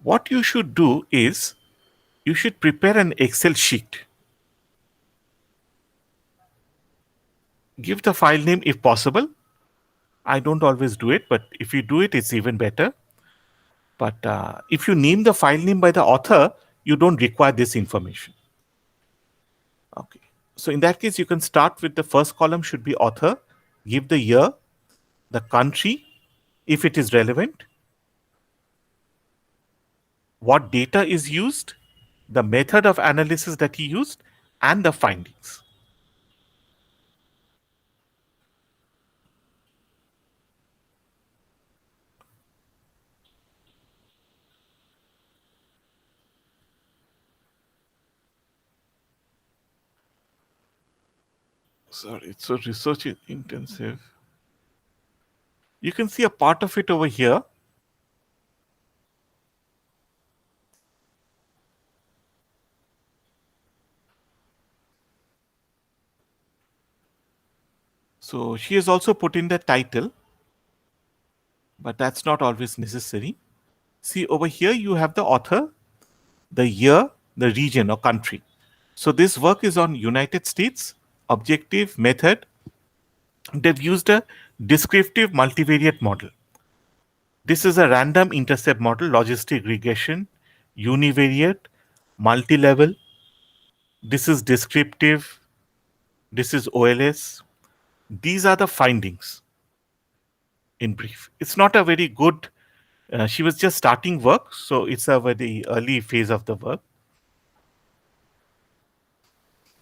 What you should do is, you should prepare an Excel sheet. Give the file name if possible. I don't always do it, but if you do it, it's even better. But if you name the file name by the author, you don't require this information. Okay. So in that case, you can start with the first column should be author, give the year, the country, if it is relevant, what data is used, the method of analysis that he used, and the findings. Sorry, it's so research intensive. You can see a part of it over here. So she has also put in the title, but that's not always necessary. See, over here you have the author, the year, the region or country. So this work is on United States, objective, method. They've used a descriptive multivariate model. This is a random intercept model, logistic regression, univariate, multi-level. This is descriptive. This is OLS. These are the findings in brief. It's not a very good, she was just starting work, so it's a very early phase of the work.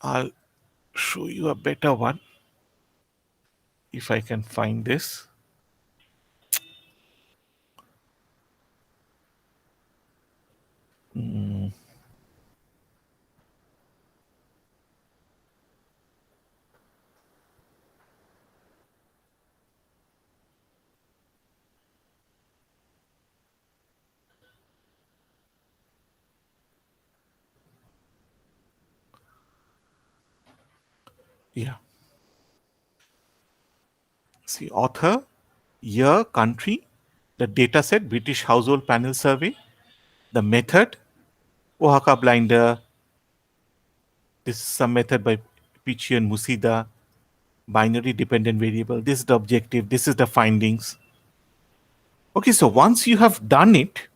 I'll show you a better one if I can find this. Yeah. See, author, year, country, the data set, British Household Panel Survey, the method, Oaxaca Blinder. This is some method by Pichi and Musida, binary dependent variable. This is the objective. This is the findings. Okay, so once you have done it,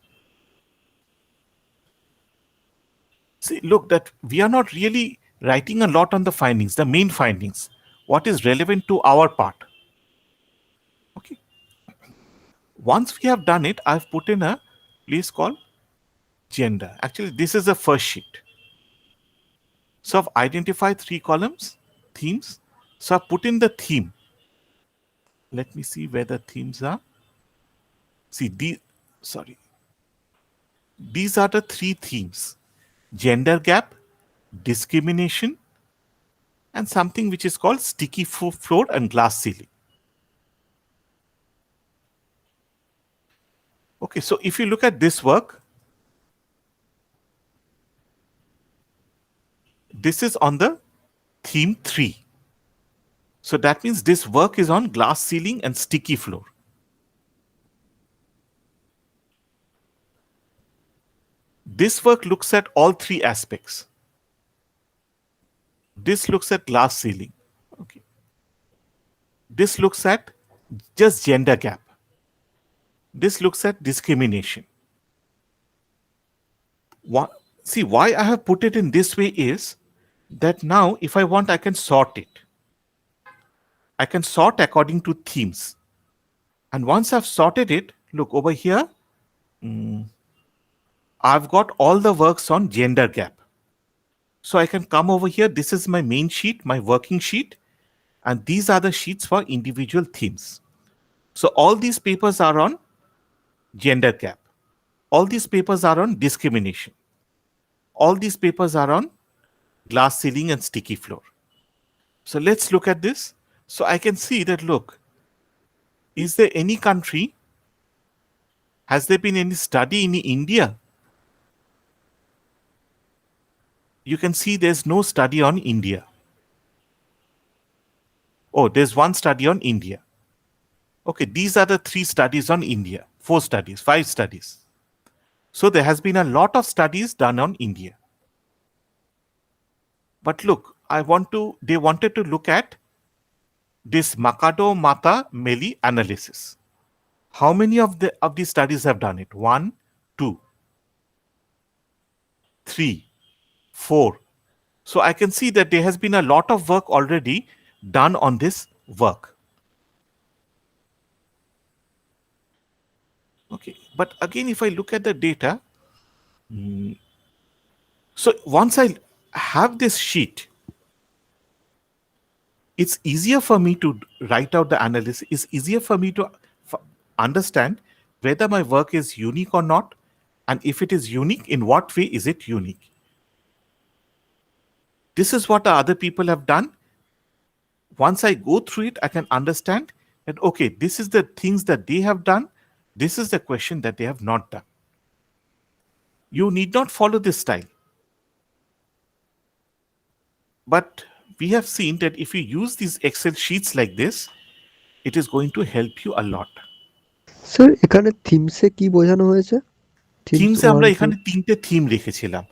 see, look, that we are not really writing a lot on the findings, the main findings, what is relevant to our part. Okay. Once we have done it, I've put in a place called gender. Actually, this is the first sheet. So I've identified 3 columns, themes. So I've put in the theme. Let me see where the themes are. See, these are the 3 themes: gender gap, discrimination, and something which is called sticky floor and glass ceiling. Okay, so if you look at this work, this is on the theme 3. So that means this work is on glass ceiling and sticky floor. This work looks at all 3 aspects. This looks at glass ceiling. Okay. This looks at just gender gap. This looks at discrimination. See, why I have put it in this way is that now if I want, I can sort it. I can sort according to themes. And once I've sorted it, look over here, I've got all the works on gender gap. So I can come over here. This is my main sheet, my working sheet. And these are the sheets for individual themes. So all these papers are on gender gap. All these papers are on discrimination. All these papers are on glass ceiling and sticky floor. So let's look at this. So I can see that, look, is there any country, has there been any study in India? You can see there's no study on India. Oh, there's one study on India. Okay, these are the 3 studies on India, 4 studies, 5 studies. So there has been a lot of studies done on India. But look, they wanted to look at this Makado Mata Meli analysis. How many of these studies have done it? 1, 2, 3, 4. So I can see that there has been a lot of work already done on this work. Okay, but again, if I look at the data, so once I have this sheet, it's easier for me to write out the analysis. It's easier for me to understand whether my work is unique or not, and if it is unique, in what way is it unique. This is what the other people have done. Once I go through it, I can understand that, okay, this is the things that they have done. This is the question that they have not done. You need not follow this style. But we have seen that if you use these Excel sheets like this, it is going to help you a lot. Sir এখানে থিমসে কি বোঝানো হয়েছে? থিমসে আমরা এখানে 3টে theme রেখেছিলাম।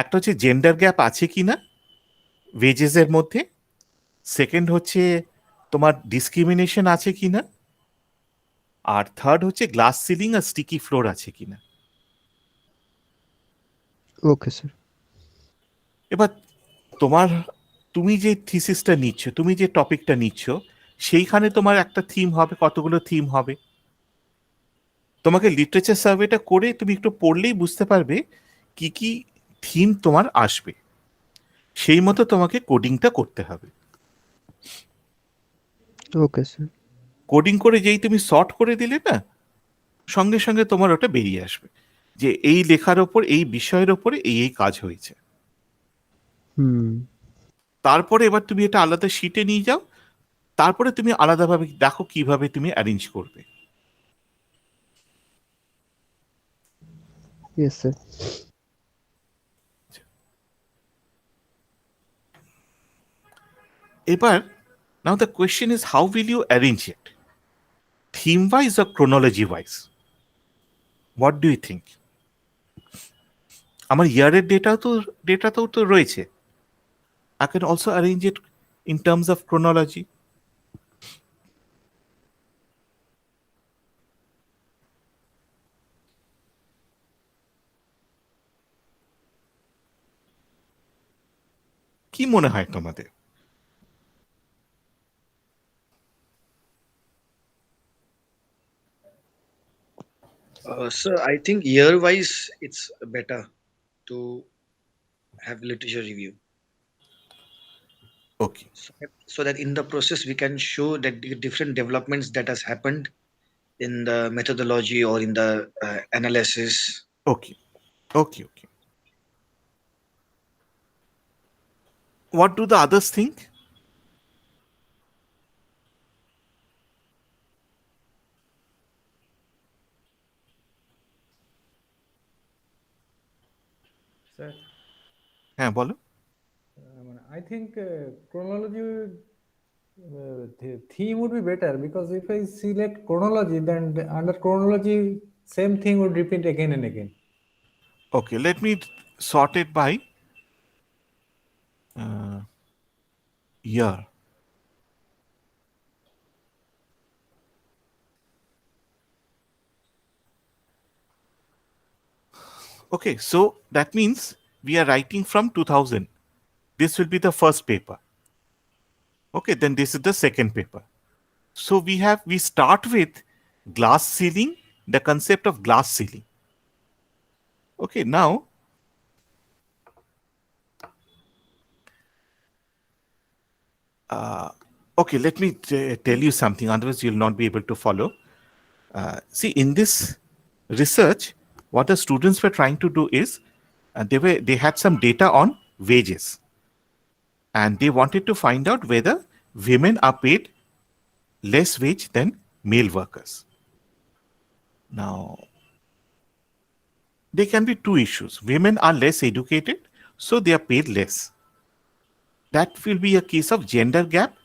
একটা হচ্ছে জেন্ডার গ্যাপ আছে কিনা ওয়েজেসের মধ্যে, সেকেন্ড হচ্ছে তোমার ডিসক্রিমিনেশন আছে কিনা, আর থার্ড হচ্ছে গ্লাস সিলিং আর স্টিকি ফ্লোর আছে কিনা। Okay sir. এবার তুমি যে থিসিসটা নিচ্ছ, তুমি যে টপিকটা নিচ্ছ, সেইখানে তোমার একটা থিম হবে, কতগুলো থিম হবে। তোমাকে লিটারেচার সার্ভেটা করে তুমি একটু পড়লেই বুঝতে পারবে কি কি থিম তোমার আসবে, সেই মতো তোমাকে কোডিংটা করতে হবে। Okay sir. কোডিং করে যেই তুমি সর্ট করে দিলে না, সঙ্গে সঙ্গে তোমার ওটা বেরিয়ে আসবে যে এই লেখার ওপর, এই বিষয়ের ওপরে এই কাজ হয়েছে। তারপরে এবার তুমি এটা আলাদা শিটে নিয়ে যাও, তারপরে তুমি আলাদাভাবে দেখো কিভাবে তুমি অ্যারেঞ্জ করবে। Yes sir. এবার now the question is, how will you arrange it? Theme wise or chronology wise? What do you think? আমার ইয়ারের ডেটাতেও তো রয়েছে। I can also arrange it in terms of chronology. কি মনে হয় তোমাদের? Sir, I think year-wise it's better to have literature review. Okay, So that in the process we can show that the different developments that has happened in the methodology or in the analysis. okay, okay. What do the others think? Sir, হ্যাঁ বলো। I think chronology the theme would be better, because if I select chronology, then under chronology same thing would repeat again and again. Okay, let me sort it by year. Okay, so that means we are writing from 2000. This will be the first paper. Okay, then this is the second paper. So we start with glass ceiling, the concept of glass ceiling. Okay, now okay, let me tell you something, otherwise you'll not be able to follow. See, in this research, what the students were trying to do is they had some data on wages, and they wanted to find out whether women are paid less wage than male workers. Now, there can be two issues. Women are less educated, so they are paid less. That will be a case of gender gap,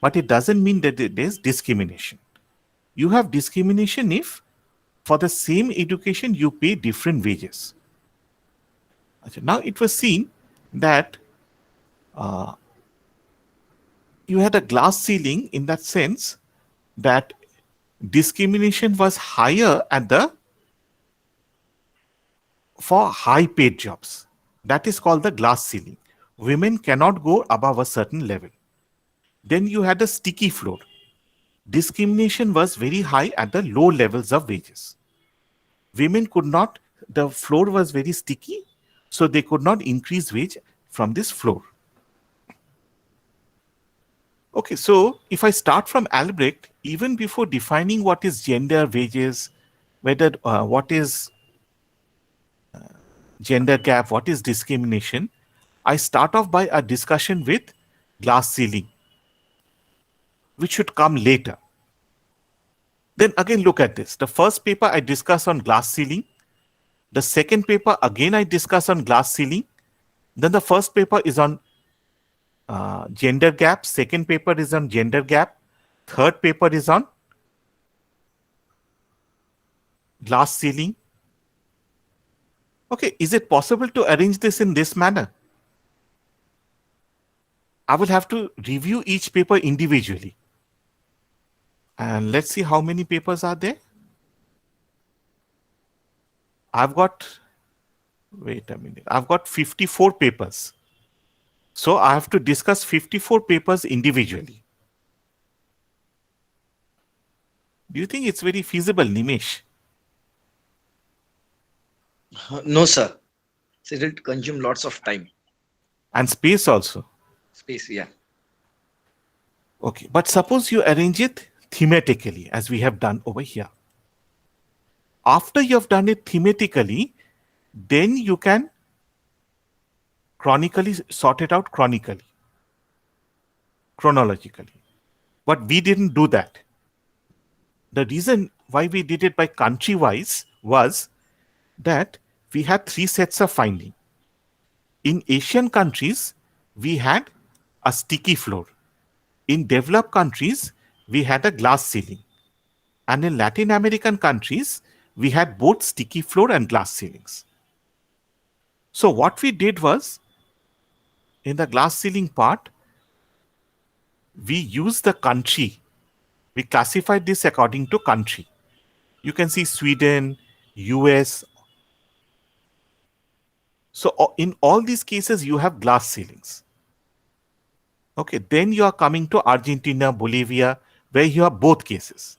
but it doesn't mean that there's discrimination. You have discrimination if for the same education you pay different wages. Now it was seen that you had a glass ceiling in that sense that discrimination was higher at the for high paid jobs. That is called the glass ceiling. Women cannot go above a certain level. Then you had a sticky floor. Discrimination was very high at the low levels of wages. Women could not, the floor was very sticky, so they could not increase wage from this floor. Okay, so if I start from Albrecht, even before defining what is gender, wages, whether what is gender gap, what is discrimination, I start off by a discussion with glass ceiling, which should come later. Then again, look at this. The first paper I discuss on glass ceiling. The second paper again I discuss on glass ceiling. Then the first paper is on gender gap. Second paper is on gender gap. Third paper is on glass ceiling. Okay, is it possible to arrange this in this manner? I will have to review each paper individually. And let's see how many papers are there. I've got, wait a minute, I've got 54 papers. So I have to discuss 54 papers individually. Do you think it's very feasible, Nimesh? No, sir. So it will consume lots of time, And space also. space. Yeah. Okay, but suppose you arrange it thematically, as we have done over here. After you have done it thematically, then you can chronically sort it out chronologically. But we didn't do that. The reason why we did it by country wise was that we had three sets of finding. In Asian countries, we had a sticky floor. In developed countries, we had a glass ceiling. And in Latin American countries, we had both sticky floor and glass ceilings. So what we did was, in the glass ceiling part, we used the country. We classified this according to country. You can see Sweden, US. So in all these cases, you have glass ceilings. Okay, then you are coming to Argentina, Bolivia, where you have both cases.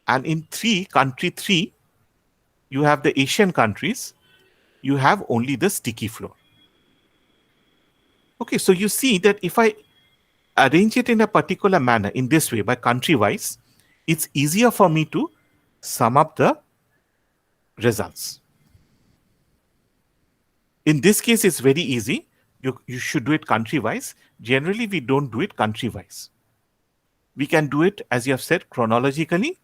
And in country three, you have the Asian countries, you have only the sticky floor. Okay, so you see that if I arrange it in a particular manner in this way by country wise, it's easier for me to sum up the results. In this case, it's very easy. You should do it country wise. Generally, we don't do it country wise. We can do it, as you have said, chronologically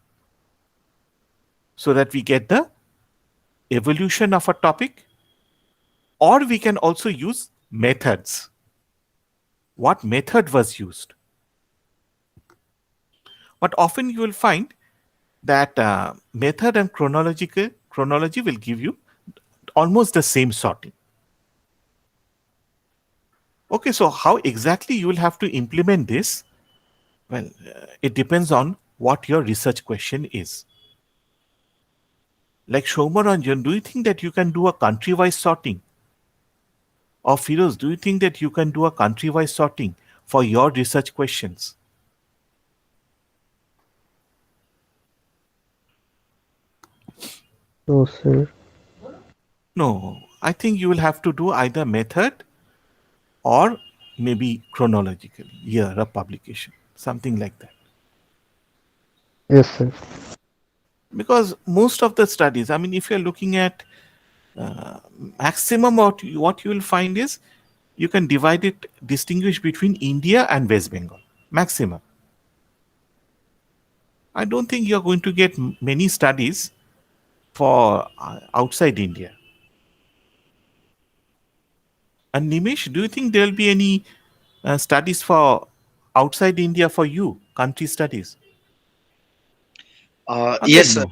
so that we get the evolution of a topic, or we can also use methods. What method was used? But often you will find that method and chronology will give you almost the same sorting. Okay, so how exactly you will have to implement this? Well, it depends on what your research question is. Like Shaumaranjan, do you think that you can do a country-wise sorting? Or Firoz, do you think that you can do a country-wise sorting for your research questions? No, sir. No, I think you will have to do either method or maybe chronological year of publication, something like that. Yes, sir. Because most of the studies, I mean, if you're looking at maximum, what you will find is you can divide it, distinguish between India and West Bengal, maximum. I don't think you're going to get many studies for outside India. And Nimesh, do you think there will be any studies for outside India for you, country studies? Yes, Again, sir.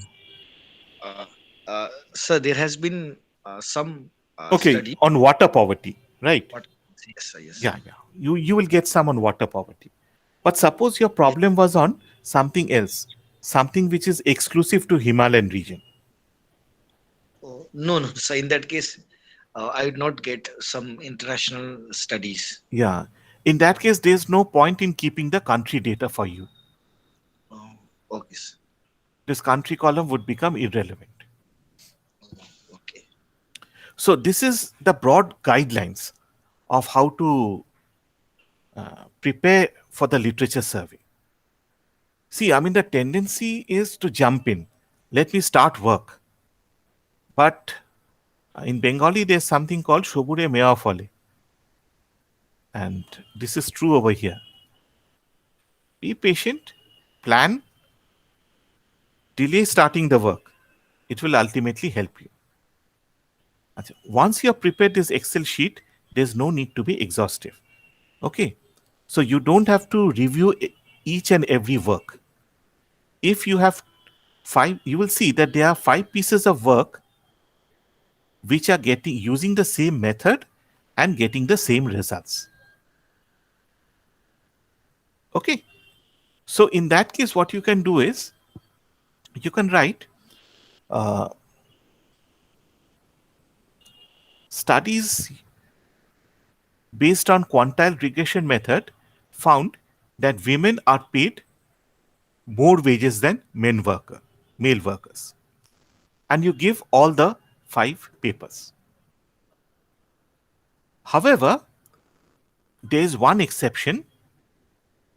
no. Uh, Sir, there has been some Okay, study. on water poverty, right? What? Yes, sir. Yes, sir. Yeah, yeah. You will get some on water poverty. But suppose your Yes. problem was on something else, something which is exclusive to Himalayan region. Oh, no, no. So in that case, I would not get some international studies. Yeah. In that case, there's no point in keeping the country data for you. Oh, okay, sir. This country column would become irrelevant. Okay. So this is the broad guidelines of how to prepare for the literature survey. See, I mean, the tendency is to jump in. Let me start work. But in Bengali, there's something called Shobure Mewa Fole. And this is true over here. Be patient, plan, delay starting the work. It will ultimately help you. Once you have prepared this Excel sheet, there's no need to be exhaustive. Okay. So you don't have to review each and every work. If you have five, you will see that there are 5 pieces of work which are getting using the same method and getting the same results. Okay. So in that case, what you can do is you can write studies based on quantile regression method found that women are paid more wages than male workers. And you give all the 5 papers. However, there is one exception.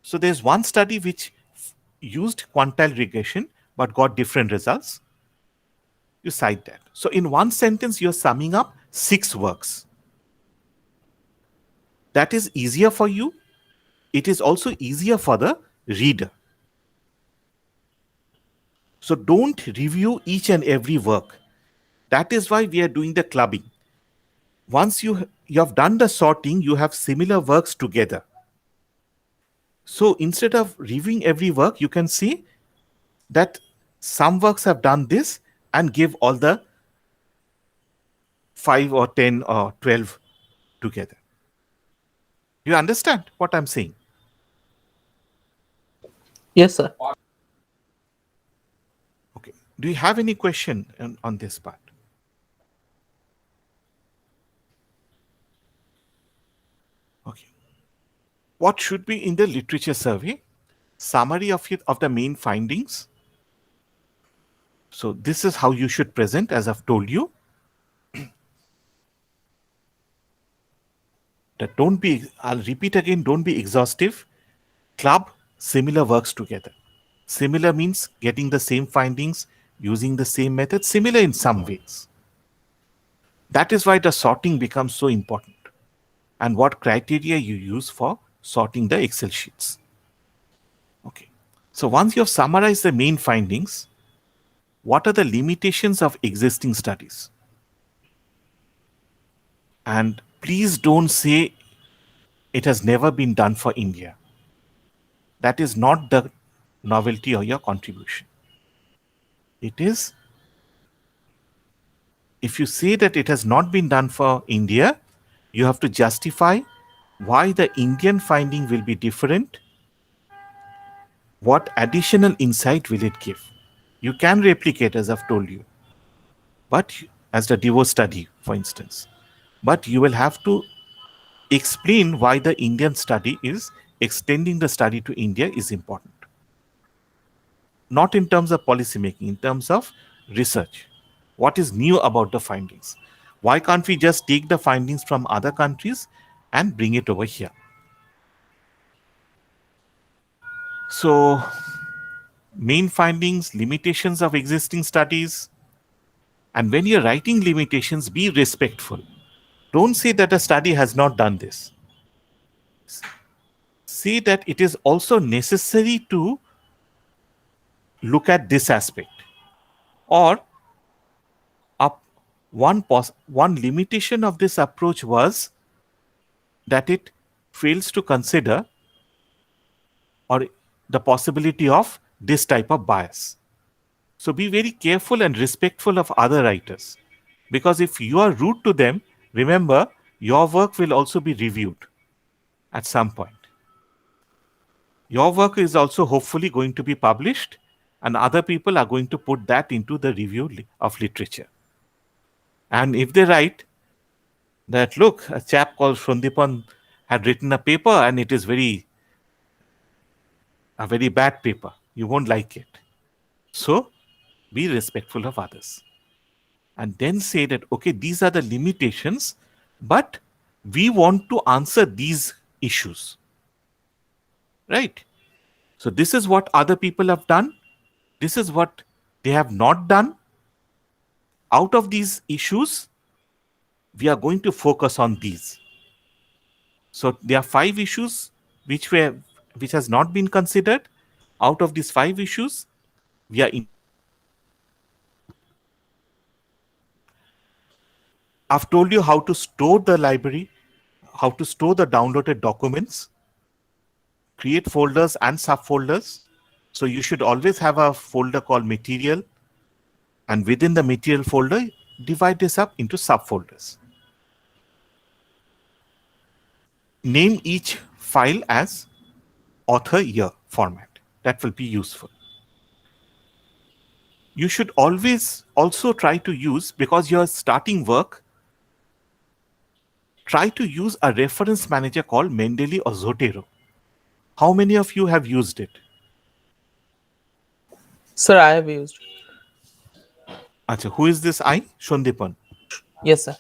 So there's one study which used quantile regression but got different results. You cite that. So in one sentence, you're summing up 6 works. That is easier for you. It is also easier for the reader. So don't review each and every work. That is why we are doing the clubbing. Once you have done the sorting, you have similar works together. So instead of reviewing every work, you can see that some works have done this and give all the 5 or 10 or 12 together. You understand what I'm saying? Yes, sir. Okay. Do you have any question on this part? Okay. What should be in the literature survey? Summary of the main findings, So this is how you should present, as I've told you. That don't be, I'll repeat again, don't be exhaustive. Club similar works together. Similar means getting the same findings, using the same method, similar in some ways. That is why the sorting becomes so important, and what criteria you use for sorting the Excel sheets. Okay. So once you have summarized the main findings, what are the limitations of existing studies? And please don't say it has never been done for India. That is not the novelty or your contribution. It is, if you say that it has not been done for India, you have to justify why the Indian finding will be different, what additional insight will it give. You can replicate, as I've told you, but as the divorce study, for instance, but you will have to explain why the Indian study is extending the study to India is important. Not in terms of policy making, in terms of research. What is new about the findings? Why can't we just take the findings from other countries and bring it over here? So, main findings, limitations of existing studies, and when you're writing limitations, be respectful. Don't say that a study has not done this. Say that it is also necessary to look at this aspect, or up one limitation of this approach was that it fails to consider or the possibility of this type of bias. So be very careful and respectful of other writers, because if you are rude to them, remember your work will also be reviewed at some point. Your work is also hopefully going to be published, and other people are going to put that into the review of literature. And if they write that, look, a chap called Shondipan had written a paper and it is a very bad paper, you won't like it. So be respectful of others. And then say that, okay, these are the limitations, but we want to answer these issues. Right? So this is what other people have done. This is what they have not done. Out of these issues, we are going to focus on these. So there are 5 issues which has not been considered. Out of these 5 issues, we are in. I've told you how to store the library, how to store the downloaded documents, create folders and subfolders. So you should always have a folder called material, and within the material folder, divide this up into subfolders. Name each file as author year format. That will be useful. You should always also try to use, because you're starting work, try to use a reference manager called Mendeley or Zotero. How many of you have used it? Sir, I have used. Acha, who is this I? Shondipan. Yes, sir.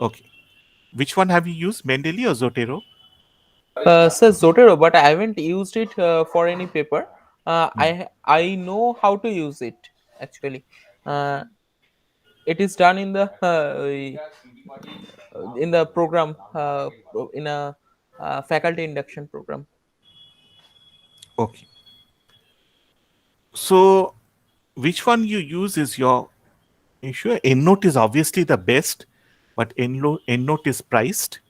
Okay. Which one have you used, Mendeley or Zotero? Sir, Zotero, but I haven't used it for any paper. I know how to use it actually. Uh, it is done in the program in a faculty induction program. Okay. So, which one you use is your issue. EndNote is obviously the best, but EndNote is priced.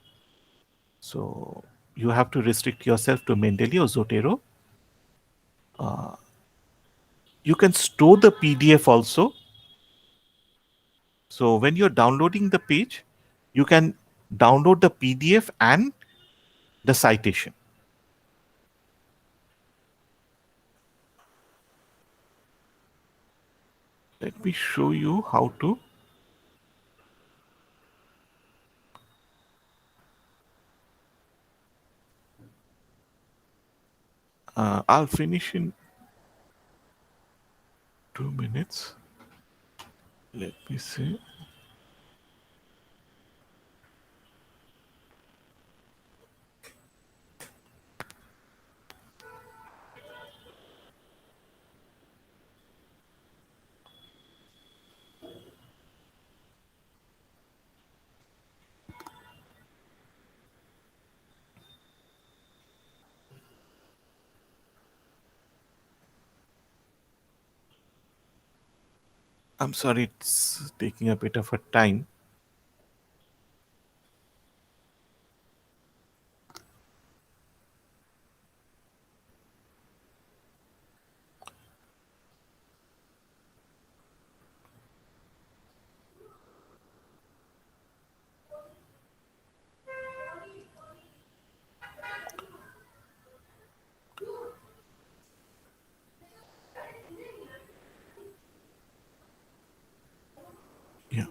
So, you have to restrict yourself to Mendeley or Zotero. You can store the PDF also. So, when you're downloading the page, you can download the PDF and the citation. Let me show you how to. I'll finish in 2 minutes. Let me see. I'm sorry, it's taking a bit of a time. Yeah.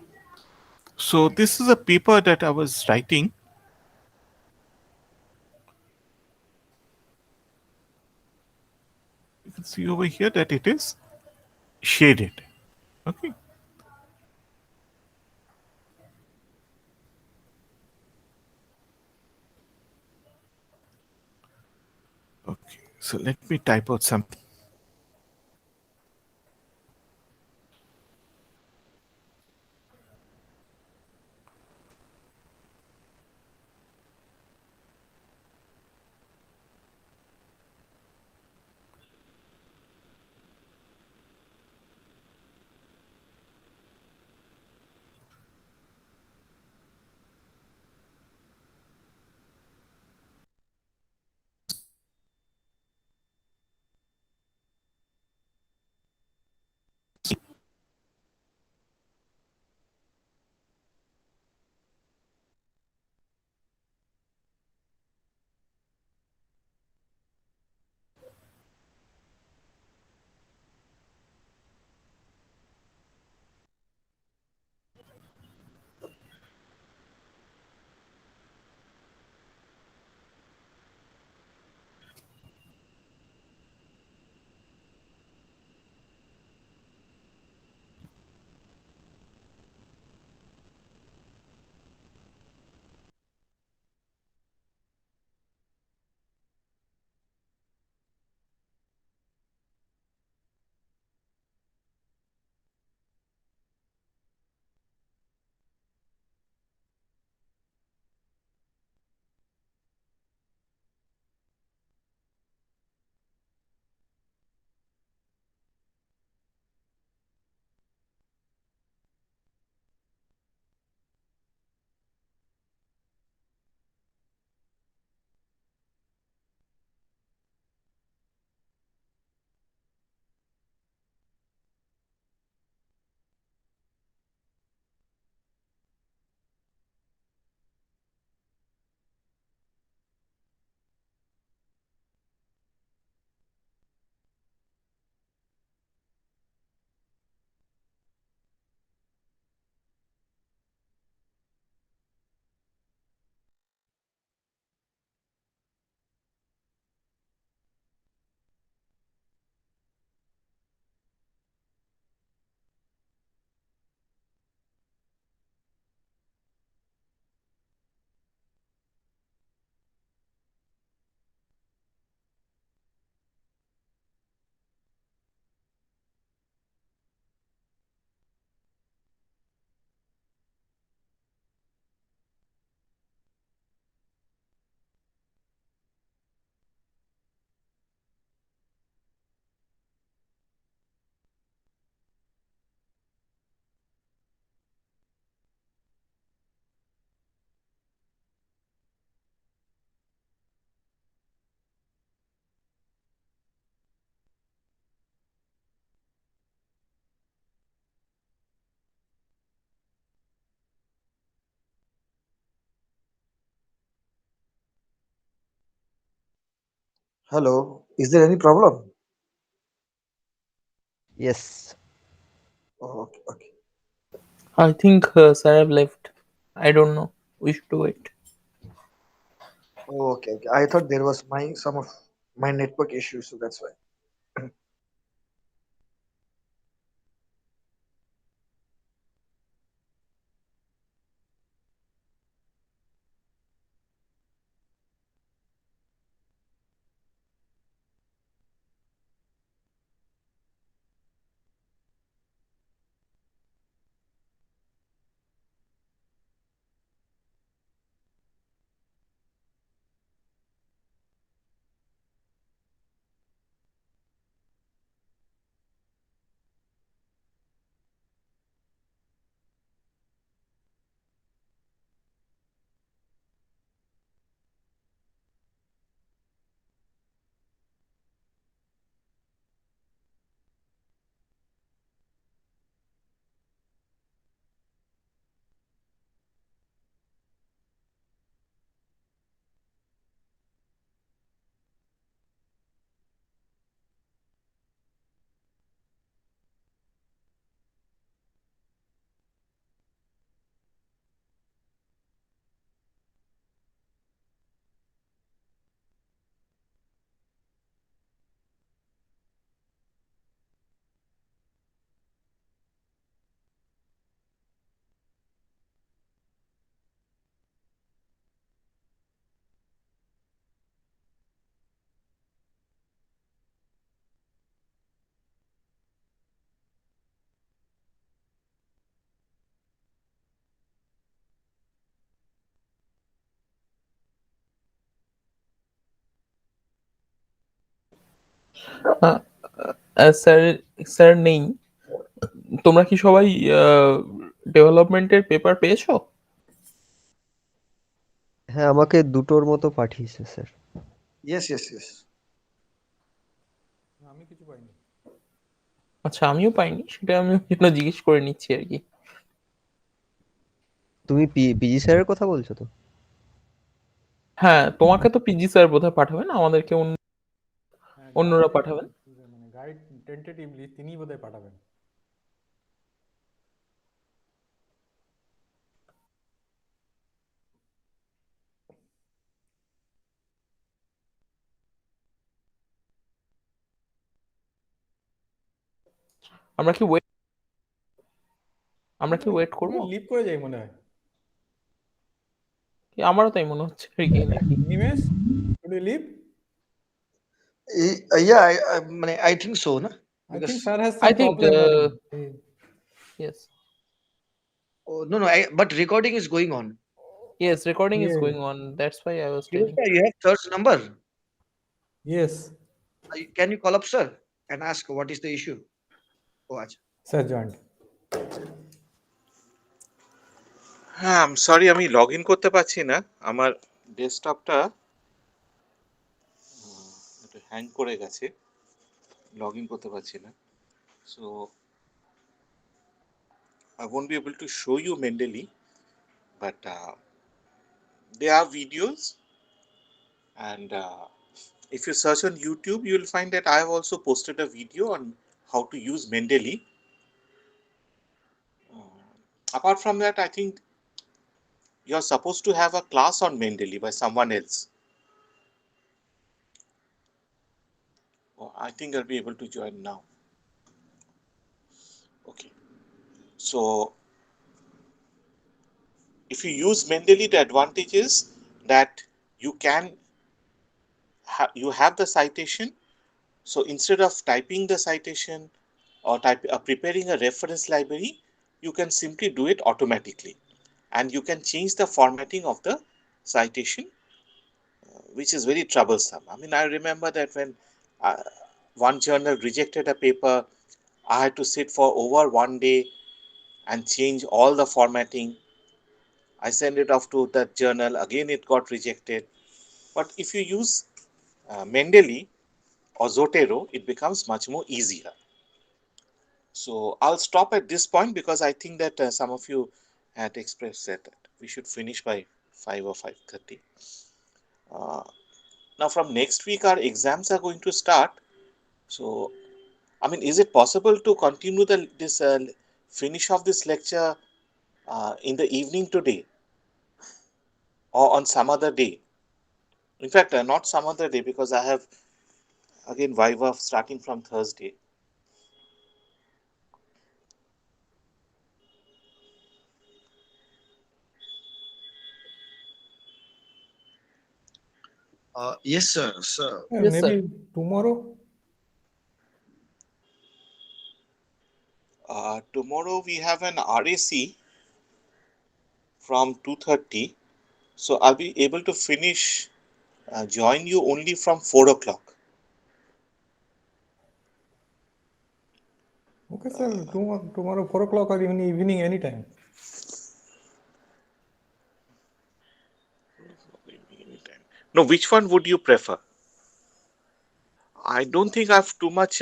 So this is a paper that I was writing. You can see over here that it is shaded. Okay. Okay. So let me type out something. Hello, is there any problem? Yes. Oh, okay, okay. I think Sarah left. I don't know. We should wait. Oh, okay, okay. I thought there was some of my network issues, so that's why. Sir sir নেই। তোমরা কি সবাই ডেভেলপমেন্টের paper পেয়েছো? হ্যাঁ, আমাকে দুটোর মতো পাঠিয়েছে স্যার। Yes, yes, yes. আমি কিছু পাইনি। আচ্ছা, আমিও পাইনি, সেটা আমি জন্য জিজ্ঞেস করে নিচ্ছি আর কি। তুমি পিজি স্যারের কথা বলছো তো? হ্যাঁ, তোমাকে তো পিজি স্যার বোধহয় পাঠাবেন, আমাদেরকে অন্যরা গাইড পাঠাবেন। মানে গাইড টেন্টেটিভলি তিনি বোধহয় পাঠাবেন। আমরা কি ওয়েট করবো? লিভ করে যাই মনে হয়। আমারও তাই মনে হচ্ছে আর কি, নাকি? Nimesh, should we leave? Yeah, I think so, na? I think Because sir has I some think problem. yes, no, but recording is going on. yes, recording is Yeah. going on. That's why I was telling. You have sir's number. Yes, Can you call up sir and ask what is the issue? Oh, acha. sir joined. হ্যাঁ, I am sorry, আমি log in করতে পারছি না। আমার ডেস্কটপটা একটু hang করে গেছে, log in করতে পারছি না। So I won't be able to show you Mendeley, but there are videos, and if you search on YouTube, you will find that I have also posted a video on how to use Mendeley. Apart from that, I think you are supposed to have a class on Mendeley by someone else. Oh, I think I'll be able to join now. Okay, so if you use Mendeley, the advantage is that you can you have the citation. So instead of typing the citation or preparing a reference library, you can simply do it automatically, and you can change the formatting of the citation, which is very troublesome. I mean, I remember that when uh, one journal rejected a paper, I had to sit for over 1 day and change all the formatting. I sent it off to that journal, again it got rejected. But if you use Mendeley or Zotero, it becomes much more easier. So I'll stop at this point because I think that some of you had expressed that we should finish by 5 or 5:30. Now from next week our exams are going to start. So I mean, is it possible to continue this finish of this lecture in the evening today or on some other day? In fact, not some other day, because I have again Viva starting from Thursday. Yes, sir. Sir. Yeah, Yes, maybe sir. tomorrow. Tomorrow we have an RAC from 2:30, so I'll be able to join you only from 4 o'clock. Okay, sir. Tomorrow 4 o'clock or even evening anytime. No, which one would you prefer? I don't think I have too much.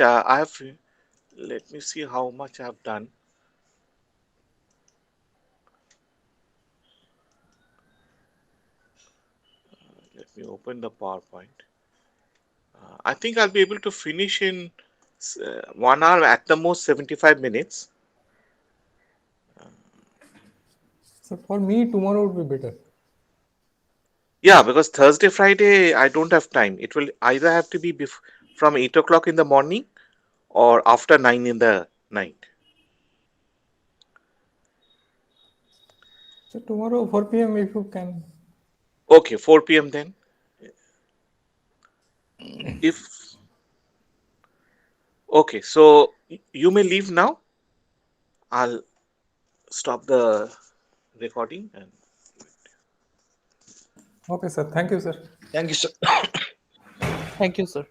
Let me see how much I have done. Let me open the PowerPoint. I think I'll be able to finish in 1 hour, at the most 75 minutes. So for me, tomorrow would be better. Yeah, because Thursday, Friday, I don't have time. It will either have to be from 8 o'clock in the morning or after 9 in the night. So tomorrow 4 p.m. if you can. Okay, 4 p.m. then. If Okay, so you may leave now. I'll stop the recording and Okay, sir. Thank you, sir. Thank you, sir. Thank you, sir.